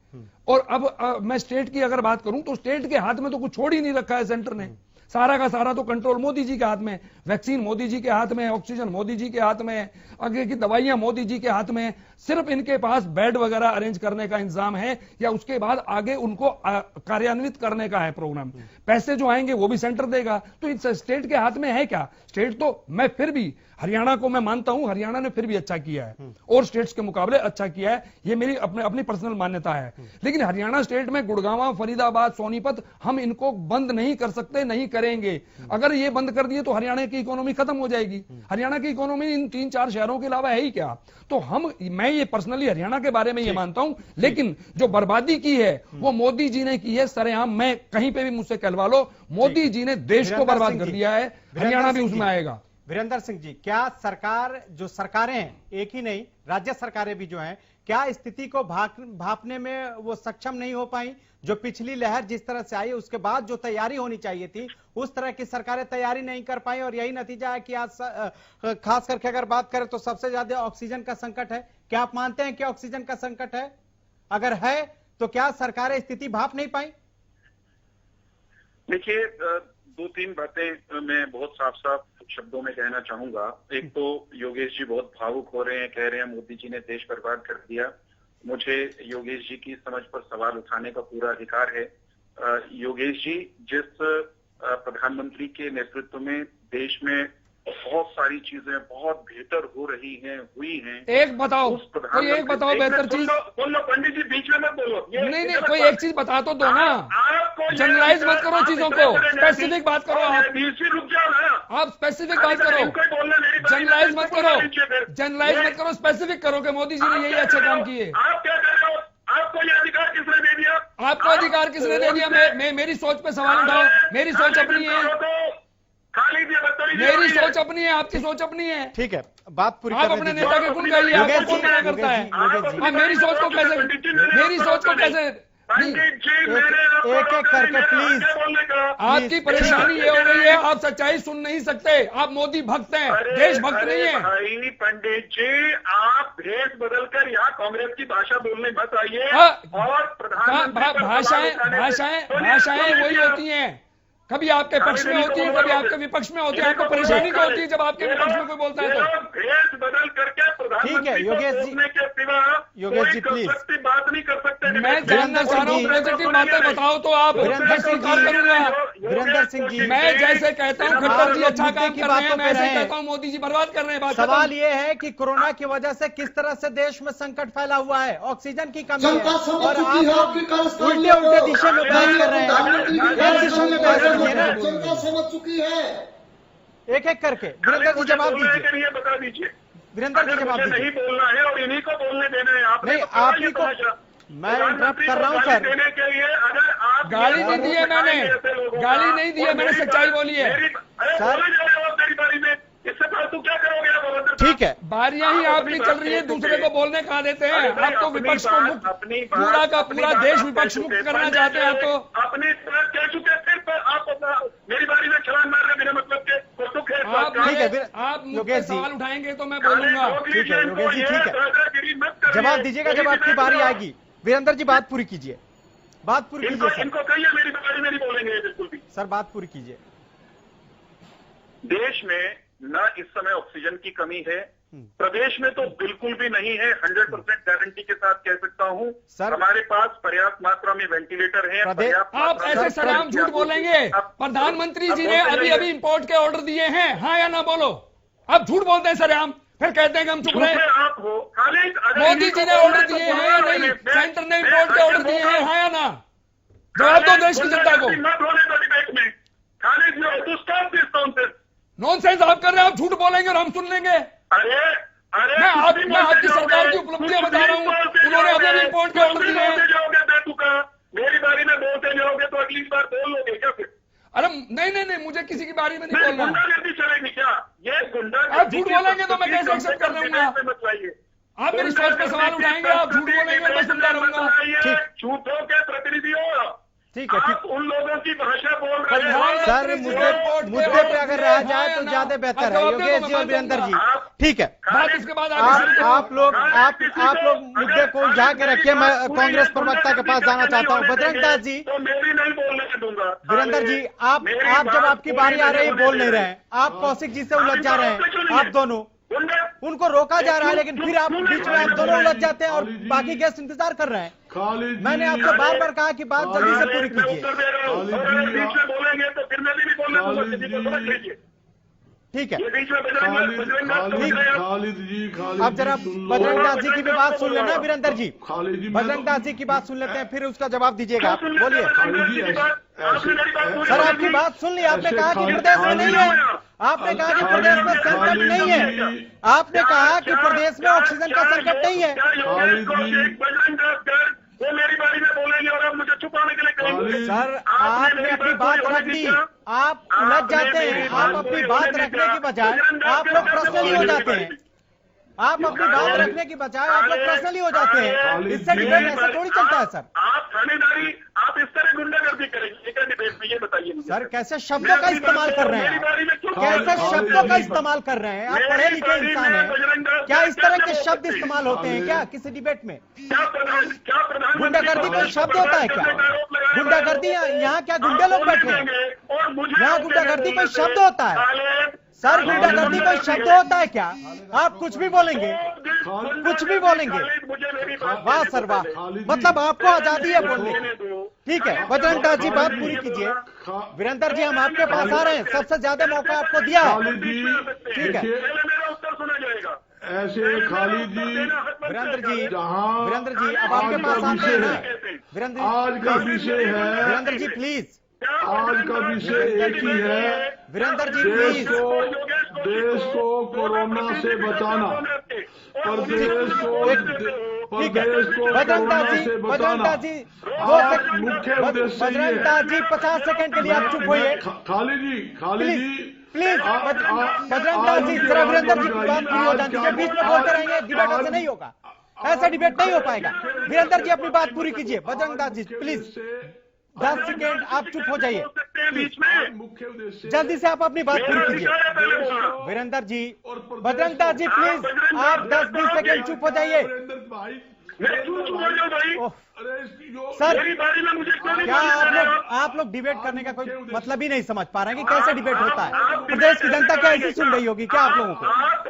और अब मैं स्टेट की अगर बात करूं तो स्टेट के हाथ में तो कुछ छोड़ ही नहीं रखा है सेंटर ने। सारा का सारा तो कंट्रोल मोदी जी के हाथ में, वैक्सीन मोदी जी के हाथ में, ऑक्सीजन मोदी जी के हाथ में, आगे की दवाइयां मोदी जी के हाथ में। सिर्फ इनके पास बेड वगैरह अरेंज करने का इंतजाम है या उसके बाद आगे उनको कार्यान्वित करने का है प्रोग्राम। पैसे जो आएंगे वो भी सेंटर देगा। तो इस स्टेट के हाथ में है क्या? स्टेट तो मैं फिर भी हरियाणा को मैं मानता हूं, हरियाणा ने फिर भी अच्छा किया है और स्टेट्स के मुकाबले अच्छा किया है, ये मेरी अपनी पर्सनल मान्यता है। लेकिन हरियाणा स्टेट में गुड़गांव, फरीदाबाद, सोनीपत, हम इनको बंद नहीं कर सकते, नहीं करेंगे। अगर ये बंद कर दिए तो हरियाणा की इकोनॉमी खत्म हो जाएगी। हरियाणा की इकोनॉमी इन 3-4 शहरों के अलावा है ही क्या? तो मैं ये पर्सनली हरियाणा के बारे में ये मानता हूं, लेकिन जो बर्बादी की है वो मोदी जी ने की है सरेआम। मैं कहीं पे भी मुझसे कहलवा लो, मोदी जी ने देश को बर्बाद कर दिया है, हरियाणा भी उसमें आएगा। वीरेंद्र सिंह जी, क्या सरकार, जो सरकारें हैं, एक ही नहीं राज्य सरकारें भी जो हैं, क्या स्थिति को भांपने में वो सक्षम नहीं हो पाई? जो पिछली लहर जिस तरह से आई उसके बाद जो तैयारी होनी चाहिए थी उस तरह की सरकारें तैयारी नहीं कर पाई और यही नतीजा है कि आज खास करके अगर बात करें तो सबसे ज्यादा ऑक्सीजन का संकट है। क्या आप मानते हैं कि ऑक्सीजन का संकट है? अगर है तो क्या सरकारें स्थिति भांप नहीं पाई? देखिए, 2-3 बातें मैं बहुत साफ साफ शब्दों में कहना चाहूंगा। एक तो योगेश जी बहुत भावुक हो रहे हैं, कह रहे हैं मोदी जी ने देश बर्बाद कर दिया। मुझे योगेश जी की समझ पर सवाल उठाने का पूरा अधिकार है। योगेश जी, जिस प्रधानमंत्री के नेतृत्व में देश में बहुत सारी चीजें बहुत बेहतर हो रही हैं, हुई हैं। एक बताओ, कोई एक बताओ बेहतर चीज। बोलो पंडित जी, बीच में मत बोलो। नहीं, कोई एक चीज बता तो दो ना। जनरलाइज मत करो चीजों को, स्पेसिफिक बात करो। आप रुक जाओ ना, आप स्पेसिफिक बात करो, जनरलाइज मत करो, जनरलाइज मत करो, स्पेसिफिक करो कि मोदी जी ने यही अच्छे काम किए। आप क्या कर रहे हो? आपको ये अधिकार किसने दे दिया? आपको अधिकार किसने दे दिया? मैं मेरी सोच पे सवाल उठाओ। मेरी सोच अपनी है, मेरी सोच अपनी है, आपकी सोच अपनी है। ठीक है, बात पूरी। आप अपने नेता के गुण गाइए, आपको कौन मना करता है? हाँ, मेरी सोच को कैसे एक एक करके प्लीज। आपकी परेशानी ये हो रही है, आप सच्चाई सुन नहीं सकते, आप मोदी भक्त हैं, देश भक्त नहीं है। भाई पंडित जी, आप भेष बदलकर यहाँ कांग्रेस की भाषा बोलने मत आइए। और भाषाएं वही होती हैं, कभी आपके पक्ष में होती है, कभी आपके विपक्ष में होती है। आपको परेशानी क्या होती है जब आपके विपक्ष में कोई बोलता है तो? भेष बदल करके ठीक है योगेश जी प्लीज बात नहीं कर सकते। मैं जानना चाह रहा हूँ, पॉजिटिव बातें बताओ तो आप। वीरेंद्र सिंह जी, मैं जैसे कहता हूँ खट्टर जी अच्छा काम कर रहे हैं, मैं ऐसे कहता हूँ मोदी जी बर्बाद कर रहे हैं। सवाल ये है कि कोरोना की वजह से किस तरह से देश में संकट फैला हुआ है, ऑक्सीजन की कमी है और आप उल्टे दिशा में बात कर रहे हैं। एक दिशा में बात जनता समझ चुकी है। एक एक करके वीरेंद्र जी जवाब दीजिए। बता दीजिए वीरेंद्र जी जवाब दीजिए। नहीं बोलना है और इन्हीं को बोलने देना है। आप नहीं, आप ही को मैं इंटरप्ट कर रहा हूं सर। देने के लिए अगर आप गाली नहीं दी है, मैंने गाली नहीं दी है, मैंने सच्चाई बोली है सर। मेरी बारी में इससे फालतू क्या करोगे आप? ठीक है, बारियां ही आपकी चल रही है, दूसरे को बोलने कहा देते हैं। आप तो विपक्ष को मुक्त, पूरा का पूरा देश विपक्ष मुक्त करना चाहते हैं। आप तो अपनी कह चुके, फिर आप मेरी बारी में छलांग मार रहे बिना मतलब के। आप मुझे सवाल उठाएंगे तो मैं बोलूंगा। ठीक है योगेश जी, ठीक है, जवाब दीजिएगा जब आपकी बारी आएगी। वीरेंद्र जी बात पूरी कीजिए, बात पूरी कीजिए सर। इनको कहिए मेरी बारी में नहीं बोलेंगे बिल्कुल भी। सर बात पूरी कीजिए। देश में न इस समय ऑक्सीजन की कमी है, प्रदेश में तो बिल्कुल भी नहीं है। 100% गारंटी के साथ कह सकता हूं सर, हमारे पास पर्याप्त मात्रा में वेंटिलेटर है। आप ऐसे सरेआम झूठ बोलेंगे? प्रधानमंत्री जी ने अभी इंपोर्ट के ऑर्डर दिए हैं, हाँ या ना बोलो? आप झूठ बोलते हैं सरेआम, फिर कहते हैं कि हम चुप रहे। आप हो मोदी जी ने ऑर्डर दिए हैं या नहीं? सेंटर ने इंपोर्ट के ऑर्डर दिए हैं, हाँ या ना? जवाब दो देश की जनता को। नॉनसेंस आप कर रहे हैं, आप झूठ बोलेंगे और हम सुन लेंगे। मैं आपकी सरकार की उपलब्धियां बता रहा हूँ, उन्होंने अभी इंपोर्ट के ऑर्डर दिए हैं। मेरी बारी में बोलते जाओगे तो अगली बार बोल लोगे क्या फिर? अरे नहीं, मुझे किसी की बारी में नहीं बोलना। गुंडागर्दी चलेगी क्या? ये गुंडागर्दी आप झूठ बोलेंगे तो मैं कैसे एक्सेप्ट कर लूंगा? आप मेरी सोच पे सवाल उठाएंगे, आप झूठ बोलेंगे मैं सुनता रहूंगा। झूठों के प्रतिनिधि हो, ठीक है, आप उन लोगों की भाषा बोल रहे सर मुद्दे पे अगर रहा जाए तो ज्यादा बेहतर है योगेश जी और वीरेंद्र जी। ठीक है, इसके बाद आप लोग मुद्दे को उलझा के रखिए। मैं कांग्रेस प्रवक्ता के पास जाना चाहता हूँ। बजरंग दास जी, वीरेंद्र जी, आप जब आपकी बारी आ रही है बोल नहीं रहे हैं, आप कौशिक जी से उलझ जा रहे हैं। आप दोनों, उनको रोका जा रहा है लेकिन फिर आप बीच में आप दोनों उलझ जाते हैं और बाकी गेस्ट इंतजार कर रहे हैं। मैंने आपसे बार बार कहा कि बात जल्दी से पूरी कीजिए। ठीक है, अब जरा बजरंग दास जी की भी बात सुन लेना वीरेंद्र जी। बजरंग दास जी की बात सुन लेते हैं, फिर उसका जवाब दीजिएगा। आप बोलिए सर, आपकी बात सुन ली। आपने कहा कि प्रदेश में नहीं है, आपने कहा कि प्रदेश में संकट नहीं है, आपने कहा कि प्रदेश में ऑक्सीजन का संकट नहीं है। वो मेरी बारी में बोलेंगे और आप मुझे छुपाने के लिए कहेंगे। सर, आपने अपनी बात रख दी, आप उलझ जाते हैं। आप अपनी बात रखने की बजाय आप लोग पर्सनली हो जाते हैं। आप अपनी बात रखने की बजाय आप लोग पर्सनली हो जाते हैं। इससे डिबेट ऐसा थोड़ी चलता है सर। आप थानेदारी, आप इस तरह गुंडागर्दी करेंगे क्या डिबेट में? ये बताइए सर, कैसे शब्दों का इस्तेमाल कर रहे हैं, कैसे शब्दों का इस्तेमाल कर रहे हैं? आप पढ़े लिखे इंसान हैं, क्या इस तरह के शब्द इस्तेमाल होते हैं क्या किसी डिबेट में? गुंडागर्दी कोई शब्द होता है क्या? गुंडागर्दी, यहाँ क्या गुंडे लोग बैठे हैं? यहाँ गुंडागर्दी कोई शब्द होता है? सर, गुंडागर्दी कोई शब्द होता है क्या? आप कुछ भी बोलेंगे, कुछ भी बोलेंगे। वाह सर वाह, मतलब आपको आजादी है बोलने की। ठीक है, बजरंग दास जी बात पूरी कीजिए। वीरेंद्र जी, हम आपके पास आ रहे हैं, सबसे ज्यादा मौका आपको दिया है। ठीक है, ऐसे खालिद जी, वीरेंद्र जी अब आपके पास आते हैं ना। वीरेंद्र आज का विषय है, वीरेंद्र जी प्लीज, आज का विषय एक ही है, वीरेंद्र जी प्लीज, देश को कोरोना से बचाना, प्रदेश को बजरंग दास जी, मुख्य उद्देश्य बजरंग दास जी 50 सेकंड के लिए आप चुप होइए। खालिद जी प्लीज बजरंग दास जी, जरा वीरेंद्र जी की बात पूरी हो जानी चाहिए। बीच में बोलते रहेंगे, डिबेट ऐसे नहीं होगा, ऐसा डिबेट नहीं हो पाएगा। वीरेंद्र जी अपनी बात पूरी कीजिए। बजरंग दास जी प्लीज 10 सेकेंड आप चुप हो जाइए जल्दी से, आप अपनी बात पूरी कीजिए। वीरेंद्र जी, बजरंग दास जी प्लीज आप 10-20 सेकेंड चुप हो जाइए। सर, क्या आप लोग डिबेट करने का कोई मतलब ही नहीं समझ पा रहे हैं कि कैसे डिबेट होता है? प्रदेश की जनता क्या ऐसी सुन रही होगी क्या आप लोगों को?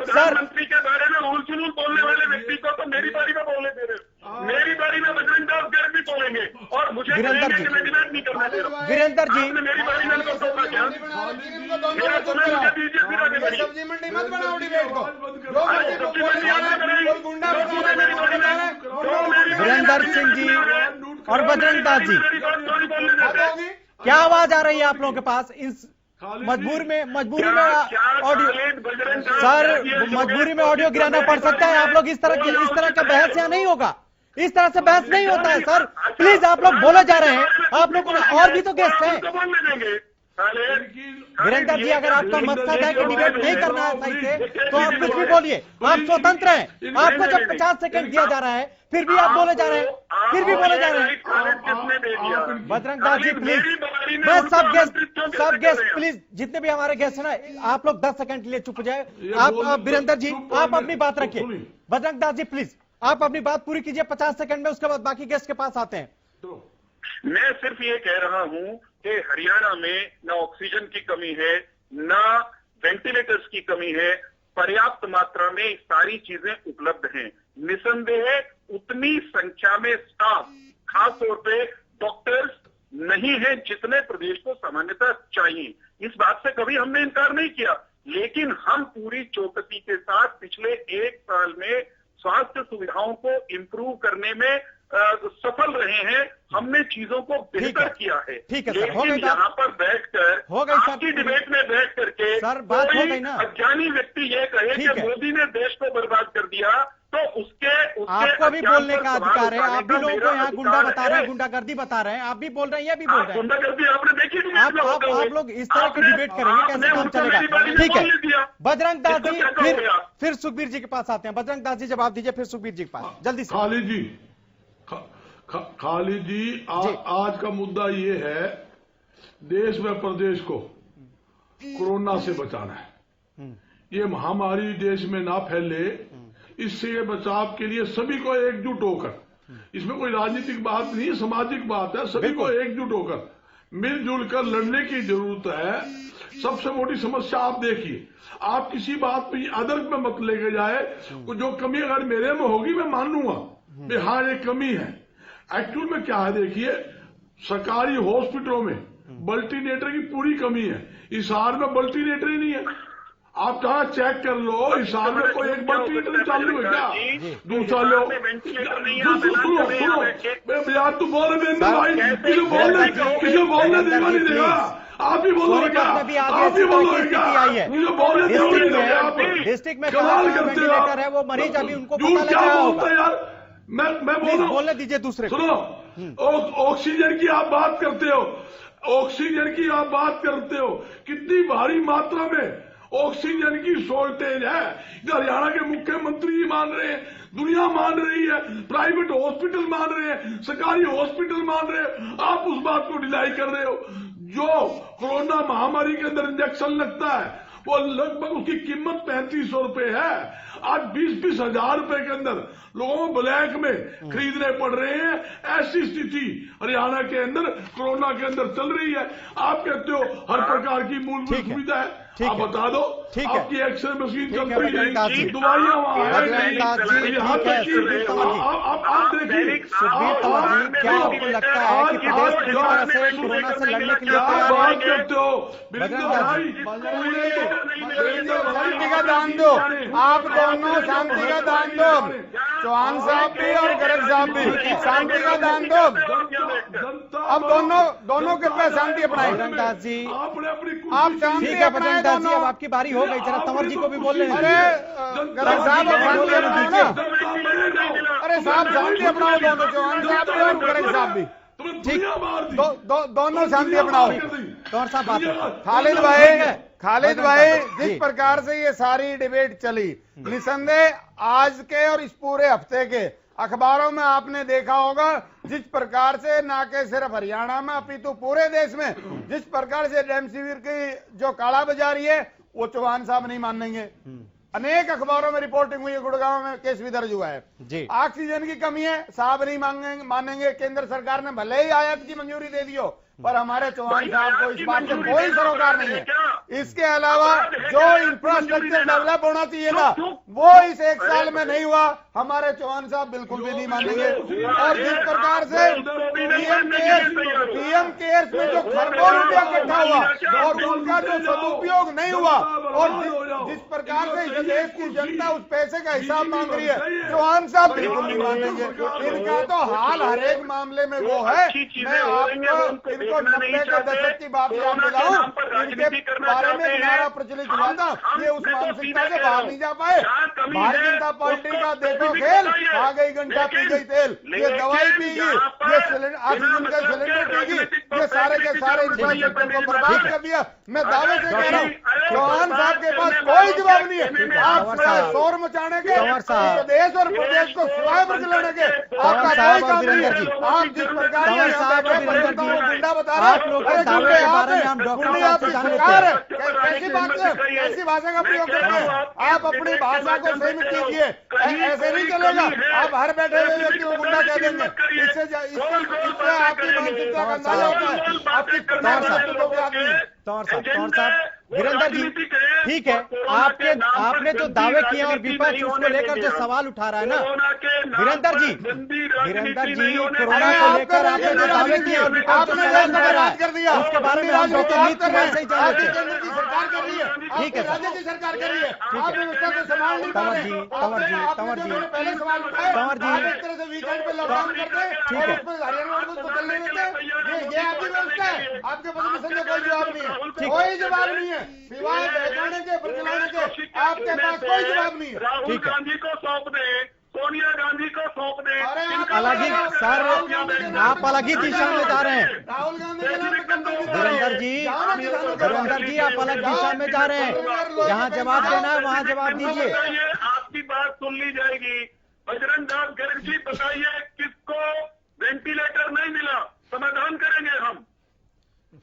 सर, मंत्री के बारे में उलझुल बोलने वाले व्यक्ति को तो मेरी बारी में बोलने दे रहे, मेरी बारी में बजरंग दास गर्ग भी बोलेंगे और मुझे वीरेंद्र जी, डिबेट नहीं करना दे रहा। वीरेंद्र जी, मेरी बारी में टोका क्या? सब्जी मंडी मत बनाओ डिबेट को। वीरेंद्र सिंह जी और बजरंग दास जी, क्या आवाज आ रही है आप लोगों के पास? इस मजबूरी में ऑडियो, सर मजबूरी में ऑडियो गिराना पड़ सकता है। आप लोग इस तरह का बहस यहाँ नहीं होगा, इस तरह से बहस नहीं होता है। सर प्लीज, आप लोग बोले जा रहे हैं, आप लोगों ने और भी तो गेस्ट हैं। वीरेंद्र जी, अगर आपका मकसद है कि डिबेट नहीं करना है सही से, तो आप कुछ भी बोलिए, आप स्वतंत्र हैं। आपको जब 50 सेकंड दिया जा रहा है फिर भी आप बोले जा रहे हैं, फिर भी बोले जा रहे हैं। बजरंग दास जी प्लीज, मैं सब गेस्ट प्लीज, जितने भी हमारे गेस्ट हैं ना, आप लोग 10 सेकंड के लिए चुप हो जाए। आप वीरेंद्र जी, आप अपनी बात रखिए। बजरंग दास जी प्लीज, आप अपनी बात पूरी कीजिए 50 सेकंड में, उसके बाद बाकी गेस्ट के पास आते हैं। मैं सिर्फ ये कह रहा हूं कि हरियाणा में न ऑक्सीजन की कमी है, न वेंटिलेटर्स की कमी है, पर्याप्त मात्रा में सारी चीजें उपलब्ध हैं। निसंदेह उतनी संख्या में स्टाफ, खास तौर पे डॉक्टर्स नहीं है जितने प्रदेश को सामान्यतः चाहिए। इस बात से कभी हमने इनकार नहीं किया, लेकिन हम पूरी चौकसी के साथ पिछले 1 साल में स्वास्थ्य सुविधाओं को इंप्रूव करने में सफल रहे हैं। हमने चीजों को बेहतर किया है। ठीक है सर, लेकिन यहाँ पर बैठकर आपकी डिबेट में बैठ करके सर बात हो गई ना। अज्ञानी व्यक्ति ये कहे कि मोदी ने देश को बर्बाद कर दिया, तो उसके आपको भी बोलने का अधिकार है। आप भी लोगों को यहाँ गुंडा बता रहे हैं, गुंडागर्दी बता रहे हैं, आप भी बोल रहे हैं, ये भी बोल रहे हैं। गुंडागर्दी आपने देखी? आप लोग इस तरह की डिबेट करेंगे, कैसे काम चलेगा? ठीक है, बजरंग दास जी, फिर सुखबीर जी के पास आते हैं। बजरंग दास जी जवाब दीजिए, फिर सुखबीर जी के पास जल्दी से। खालिद जी, आज का मुद्दा ये है देश व प्रदेश को कोरोना से बचाना है। ये महामारी देश में ना फैले, इससे बचाव के लिए सभी को एकजुट होकर, इसमें कोई राजनीतिक बात नहीं, सामाजिक बात है, सभी को एकजुट होकर मिलजुल कर लड़ने की जरूरत है। सबसे मोटी समस्या आप देखिए, आप किसी बात पे अदर्क में मत लेके जाए, जो कमी अगर मेरे में होगी मैं मान लूंगा हाँ ये कमी है। एक्चुअल में क्या है देखिए, सरकारी हॉस्पिटलों में वेंटिलेटर की पूरी कमी है, हिसार में वेंटिलेटर ही नहीं है। आप कहा चेक कर लो, हिसार में कोई एक वेंटिलेटर चालू है क्या? दूसरा लो, सुनो यार, तू बोल रहे भाई, किसी बोलने देगा नहीं देगा, आप ही बोलोगे क्या? आप ही बोलोगे क्या? मुझे बोलने देगा डिस्ट्रिक्ट में कमाल करते हो वेंटिलेटर है, वो मरीज अभी उनको पता लग क्या रहा बोलते होगा। यार, मैं बोल रहा हूं, बोलने दीजिए दूसरे। सुनो, ऑक्सीजन की आप बात करते हो, ऑक्सीजन की आप बात करते हो, कितनी भारी मात्रा में ऑक्सीजन की शॉर्टेज है। हरियाणा के मुख्यमंत्री मान रहे हैं, दुनिया मान रही है, प्राइवेट हॉस्पिटल मान रहे हैं, सरकारी हॉस्पिटल मान रहे हैं, आप उस बात को डिनाई कर रहे हो। जो कोरोना महामारी के अंदर इंजेक्शन लगता है वो लगभग उसकी कीमत 3500 रुपए है। आज 20-20 हजार रुपए के अंदर लोगों को ब्लैक में खरीदने पड़ रहे हैं। ऐसी स्थिति हरियाणा के अंदर कोरोना के अंदर चल रही है। आप कहते हो हर प्रकार की मूलभूत सुविधा है, आप बता दो, आपकी एक्सरे मशीन चल रही है, दवाइयां वहां है, यहाँ तक की आप देखिए, क्या आपको लगता है कि प्रदेश पूरी तरह से कोरोना से लड़ने के लिए बात करते हो? शांति का दान दो, आप दोनों शांति का दान दो, चौहान साहब भी और गर्ग साहब भी शांति का दान दो। अब दोनों कृपया शांति अपनाए। बजरंगदास जी आप शांति अपनाए बजरंगदास जी, अब आपकी बारी हो गई, जरा तंवर जी को भी बोल लें। अरे गर्ग साहब शांति अपनाओ ना, अरे साहब शांति अपनाओ दोनों, चौहान साहब भी और गर्ग साहब भी, ठीक, दोनों शांति अपनाओ। तंवर साहब बात। खालिद भाई, जिस प्रकार से ये सारी डिबेट चली, निसंदेह आज के और इस पूरे हफ्ते के अखबारों में आपने देखा होगा, जिस प्रकार से ना के सिर्फ हरियाणा में अपितु पूरे देश में जिस प्रकार से रेमडेसिविर की जो कालाबाजारी है वो चौहान साहब नहीं मानेंगे। अनेक अखबारों में रिपोर्टिंग हुई है, गुड़गांव में केस भी दर्ज हुआ है जी। ऑक्सीजन की कमी है, साहब नहीं मानेंगे। केंद्र सरकार ने भले ही आयात की मंजूरी दे दी हो, पर हमारे चौहान साहब को इस बात से कोई सरोकार नहीं है। इसके अलावा जो इंफ्रास्ट्रक्चर डेवलप होना चाहिए ना, वो इस एक साल में नहीं हुआ, हमारे चौहान साहब बिल्कुल भी नहीं मानेंगे। और जिस प्रकार से पीएम केयर्स में जो खरबों रुपया इकट्ठा हुआ और उनका जो सदुपयोग नहीं हुआ, और जिस प्रकार से इस देश की जनता उस पैसे का हिसाब मांग रही है, चौहान साहब बिल्कुल नहीं मानेंगे। इनका तो हाल हर एक मामले में वो है। मैं आपको इनको 90 के दशक की बात याद दिलाऊं, इनके बारे में नारा प्रचलित हुआ था, ये उस मानसिकता से बाहर नहीं जा पाए। भारतीय जनता पार्टी का देखो खेल, आ गई घंटा पी गई तेल, ये दवाई पीगी, ये ऑक्सीजन का सिलेंडर पीगी, ये सारे के सारे इंफ्रास्ट्रक्चर को बर्बाद कर दिया। मैं दावे से कह रहा हूँ, चौहान साहब के पास कोई जवाब नहीं है। आप शोर मचाने के, देश और प्रदेश को सिवाय पर चलाने के आपका कोई काम नहीं है। आप जिस प्रकार गुंडा बता रहे कैसी भाषा का प्रयोग करते हैं आप? अपनी भाषा को सीमित कीजिए, ऐसे नहीं चलेगा। आप हर बैठे हुए व्यक्ति को गुंडा कह देंगे, इससे आपकी मानसिकता का अंदाजा होता है, आपकी तंवर साहब, वीरेंद्र जी, ठीक है, आपने जो दावे किए और विपक्ष उसको लेकर जो सवाल उठा रहा है ना, वीरेंद्र जी, कोरोना को लेकर आपने जो दावे किए और विपक्ष जो सवाल उठा रहा है, उसके बारे में हम लोग से ही जान लेते हैं। सरकार कर रही है, ठीक है, राज्य की सरकार कर रही है, आप व्यवस्था को संभाल नहीं पा रहे। तंवर जी, पहले सवाल उठाए, तंवर जी, एक तरह से वीकेंड पे लॉकडाउन करते और उसमें हरियाणा को बदलने देते, ये आपकी व्यवस्था है। आपके परमिशन का कोई जवाब नहीं है, कोई जवाब नहीं है, सिवाय बहकाने के, बरगलाने के, आपके पास कोई जवाब नहीं है। राहुल गांधी को सौंप दे, सोनिया गांधी को सौंप दे। अलग ही सर, आप अलग ही दिशा में जा रहे हैं। राहुल गांधी के नाम पे वीरेंद्र जी, आप अलग दिशा में जा रहे हैं। जहाँ जवाब देना है वहाँ जवाब दीजिए। आपकी बात सुन ली जाएगी। बजरंगदास गर्ग जी, बताइए किसको वेंटिलेटर नहीं मिला, समाधान करेंगे हम।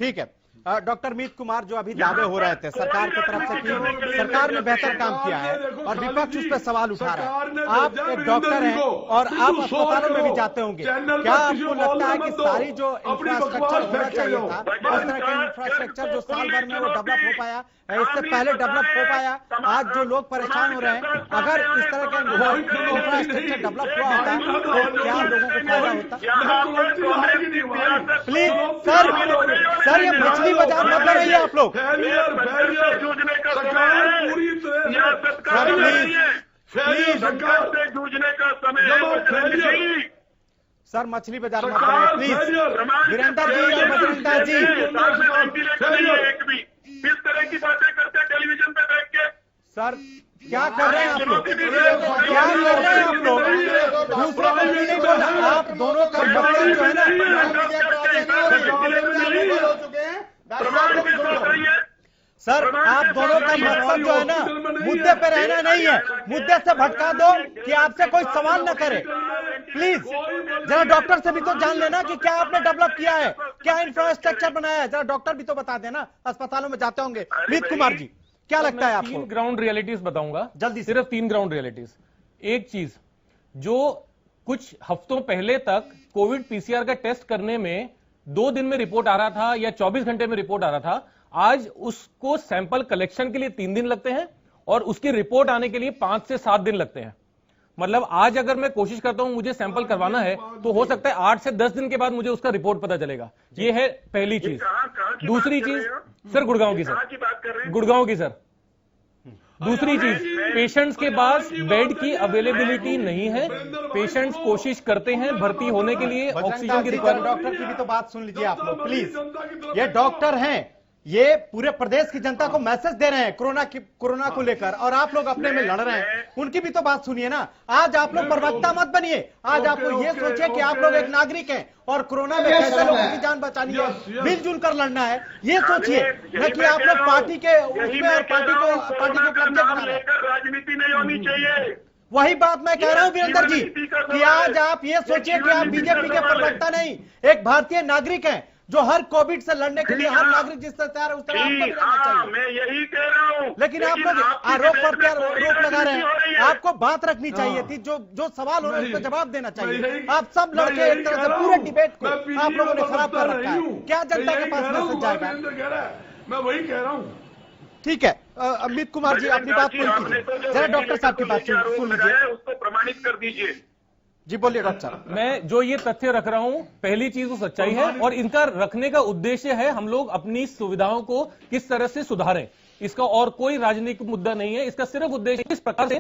ठीक है। डॉक्टर मीत कुमार, जो अभी दावे हो रहे थे सरकार की तरफ से कि सरकार ने बेहतर काम किया है और विपक्ष उस पर सवाल उठा रहा है, आप एक डॉक्टर हैं और आप अस्पतालों में भी जाते होंगे, क्या आपको लगता है कि सारी जो इंफ्रास्ट्रक्चर होना चाहिए था, इस तरह का इंफ्रास्ट्रक्चर जो साल भर में वो डेवलप हो पाया, इससे पहले डेवलप हो पाया, आज जो लोग परेशान हो रहे हैं, अगर इस तरह का इंफ्रास्ट्रक्चर डेवलप हुआ होता तो क्या लोगों को फायदा होता? प्लीज सर, ये मछली बाजार मत रहिए आप लोग। जूझने का समय सर, मछली बाजार मत रहिए प्लीज। वीरेंद्र जी और बजरंग जी, एक भी इस तरह की बातें करते हैं टेलीविजन पे बैठ के। सर, क्या कर रहे हैं आप लोग? क्या कर रहे हैं आप लोग? दूसरे को नहीं बोला, आप दोनों का मकसद जो है ना, सर आप दोनों का मकसद जो है ना, मुद्दे पे रहना नहीं है, मुद्दे से भटका दो कि आपसे कोई सवाल न करे। प्लीज जरा डॉक्टर से भी तो जान लेना कि क्या आपने डेवलप किया है, क्या इंफ्रास्ट्रक्चर बनाया है, जरा डॉक्टर भी तो बता देना, अस्पतालों में जाते होंगे। मीत कुमार जी, क्या लगता है आपको? 3 ग्राउंड रियलिटीज बताऊंगा जल्दी, सिर्फ 3 ग्राउंड रियलिटीज। एक चीज, जो कुछ हफ्तों पहले तक कोविड पीसीआर का टेस्ट करने में 2 दिन में रिपोर्ट आ रहा था या 24 घंटे में रिपोर्ट आ रहा था, आज उसको सैंपल कलेक्शन के लिए 3 दिन लगते हैं और उसकी रिपोर्ट आने के लिए 5 से 7 दिन लगते हैं। मतलब आज अगर मैं कोशिश करता हूं मुझे सैंपल करवाना है तो हो सकता है 8 से 10 दिन के बाद मुझे उसका रिपोर्ट पता चलेगा। ये है पहली चीज। दूसरी चीज सर, गुड़गांव की सर, गुड़गांव की सर। दूसरी चीज, पेशेंट्स के पास बेड की अवेलेबिलिटी नहीं है, पेशेंट्स कोशिश करते हैं भर्ती होने के लिए, ऑक्सीजन की रिक्वायरमेंट। डॉक्टर की भी तो बात सुन लीजिए आप लोग प्लीज। ये डॉक्टर हैं, ये पूरे प्रदेश की जनता को मैसेज दे रहे हैं कोरोना को लेकर, और आप लोग अपने में लड़ रहे हैं, उनकी भी तो बात सुनिए ना। आज आप लोग प्रवक्ता मत बनिए, आज आप लोग ये सोचिए कि आप लोग एक नागरिक हैं और कोरोना में कैसे लोगों की जान बचानी है, मिलजुल कर लड़ना है, ये सोचिए, न कि आप लोग पार्टी के उसमें और पार्टी को कब्जे बना रहे। राजनीति नहीं होनी चाहिए। वही बात मैं कह रहा हूं वीरेंद्र जी, कि आज आप ये सोचिए कि आप बीजेपी के प्रवक्ता नहीं, एक भारतीय नागरिक हैं जो हर कोविड से लड़ने के लिए हर नागरिक जिस तरह तैयार है उस तरह आपको भी रहना चाहिए। मैं यही कह रहा हूं, लेकिन आप लोग आरोप पर क्या रोक लगा रहे हैं? आपको बात रखनी चाहिए थी, जो सवाल हो रहा है उसका जवाब देना चाहिए। आप सब लड़के एक तरह से पूरे डिबेट को आप लोगों ने खराब कर रखा है। क्या जनता के पास मैसेज जाएगा? मैं वही कह रहा हूं। ठीक है, अमित कुमार जी अपनी बात पूरी कीजिए, जरा डॉक्टर साहब की बात सुन लीजिए, उसको प्रमाणित कर दीजिए। जी बोलिए डॉक्टर साहब। मैं जो ये तथ्य रख रहा हूं, पहली चीज वो सच्चाई है और इनका रखने का उद्देश्य है हम लोग अपनी सुविधाओं को किस तरह से सुधारें, इसका और कोई राजनीतिक मुद्दा नहीं है। इसका सिर्फ उद्देश्य किस प्रकार से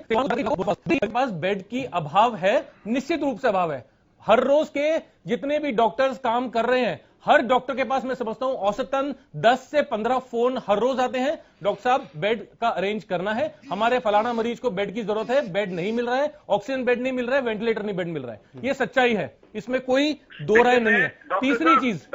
पास बेड की अभाव है, निश्चित रूप से अभाव है। हर रोज के जितने भी डॉक्टर्स काम कर रहे हैं, हर डॉक्टर के पास मैं समझता हूं औसतन 10 से 15 फोन हर रोज आते हैं, डॉक्टर साहब बेड का अरेंज करना है, हमारे फलाना मरीज को बेड की जरूरत है, बेड नहीं मिल रहा है, ऑक्सीजन बेड नहीं मिल रहा है, वेंटिलेटर नहीं बेड मिल रहा है। ये सच्चाई है, इसमें कोई दो राय नहीं है। तीसरी चीज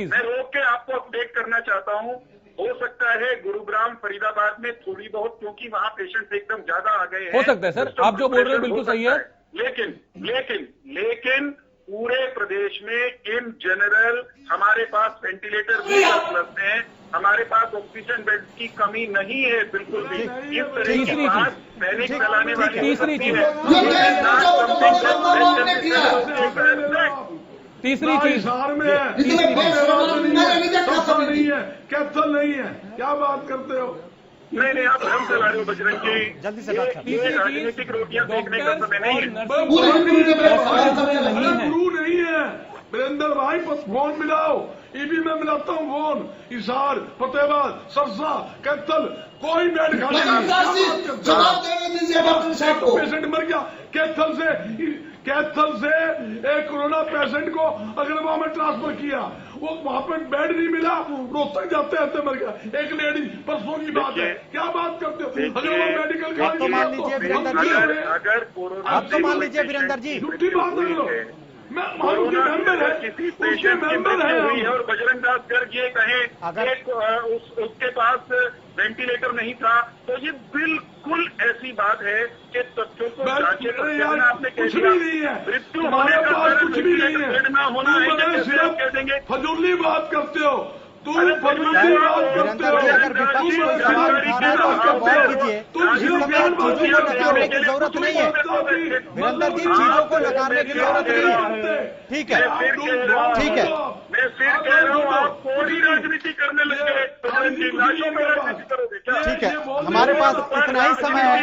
मैं रोक के आपको अपडेट करना चाहता हूं। हो सकता है गुरुग्राम फरीदाबाद में थोड़ी बहुत, क्योंकि वहां पेशेंट्स एकदम ज्यादा आ गए हैं, हो सकता है सर, आप जो बोल रहे हैं बिल्कुल सही है, लेकिन पूरे प्रदेश में इन जनरल हमारे पास वेंटिलेटर भी उपलब्ध हैं, हमारे पास ऑक्सीजन बेड की कमी नहीं है बिल्कुल भी। इस तरह की बात पैनिक फैलाने वाली तीसरी चीज नहीं है, कैथल नहीं है, क्या बात करते हो? नहीं, आप भ्रम फैला रहे हो बजरंग जी, जल्दी से ये राजनीतिक रोटियां देखने का समय नहीं है। गुरु नहीं है वीरेंद्र भाई, फोन मिलाओ, ईबी में मिलाता हूँ फोन, हिसार, फतेहाबाद, सरसा, कैथल, कोई बेड खाली नहीं। जवाब देने दीजिए डॉक्टर साहब को। पेशेंट मर गया कैथल से एक कोरोना पेशेंट को अग्रवा में ट्रांसफर किया, वो वहां पर बेड नहीं मिला, रोहतक जाते जाते मर गया। एक लेडी, परसों की बात है, क्या बात करते हो? अग्रवा मेडिकल आप तो मान लीजिए वीरेंद्र जी, अगर कोरोना आप तो मान लीजिए वीरेंद्र जी, झूठी बात कर लो। कोरोना किसी पेशेंट की मृत्यु हुई है और बजरंग दास गर्ग ये कहें उसके पास वेंटिलेटर नहीं था, तो ये बिल्कुल ऐसी बात है कि तथ्यों को जांचे। आपने कह दिया मृत्यु होने का कारण वेंटिलेटर ना होना है, कैसे आप कह देंगे? फजूली बात करते हो तुम, वीरेंद्र जी अगर विपक्ष कोई सवाल उठा रहा है तो उसको गौर कीजिए। इस समय चीजों को नकारने की जरूरत नहीं है वीरेंद्र जी, चीजों को नकारने की जरूरत नहीं है। ठीक है, ठीक है, मैं फिर कह रहा हूँ आप थोड़ी राजनीति करने लगे तो ठीक है, हमारे पास इतना ही समय है,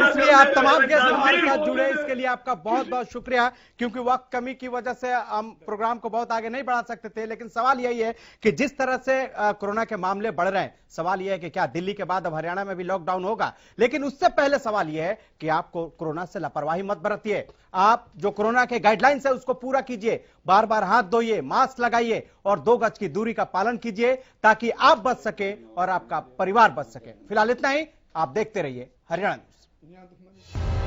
इसलिए आप तमाम गेस्ट हमारे साथ जुड़े, इसके लिए आपका बहुत बहुत शुक्रिया। क्योंकि वक्त कमी की वजह से हम प्रोग्राम को बहुत आगे नहीं बढ़ा सकते थे, लेकिन सवाल यही है कि जिस तरह से कोरोना के मामले बढ़ रहे हैं, सवाल यह है कि क्या दिल्ली के बाद अब हरियाणा में भी लॉकडाउन होगा। लेकिन उससे पहले सवाल यह है कि आपको कोरोना से लापरवाही मत बरतिए। आप जो कोरोना के गाइडलाइंस है उसको पूरा कीजिए, बार बार हाथ धोइए, मास्क लगाइए और 2 गज की दूरी का पालन कीजिए, ताकि आप बच सके और आपका परिवार बच सके। फिलहाल इतना ही, आप देखते रहिए हरियाणा न्यूज।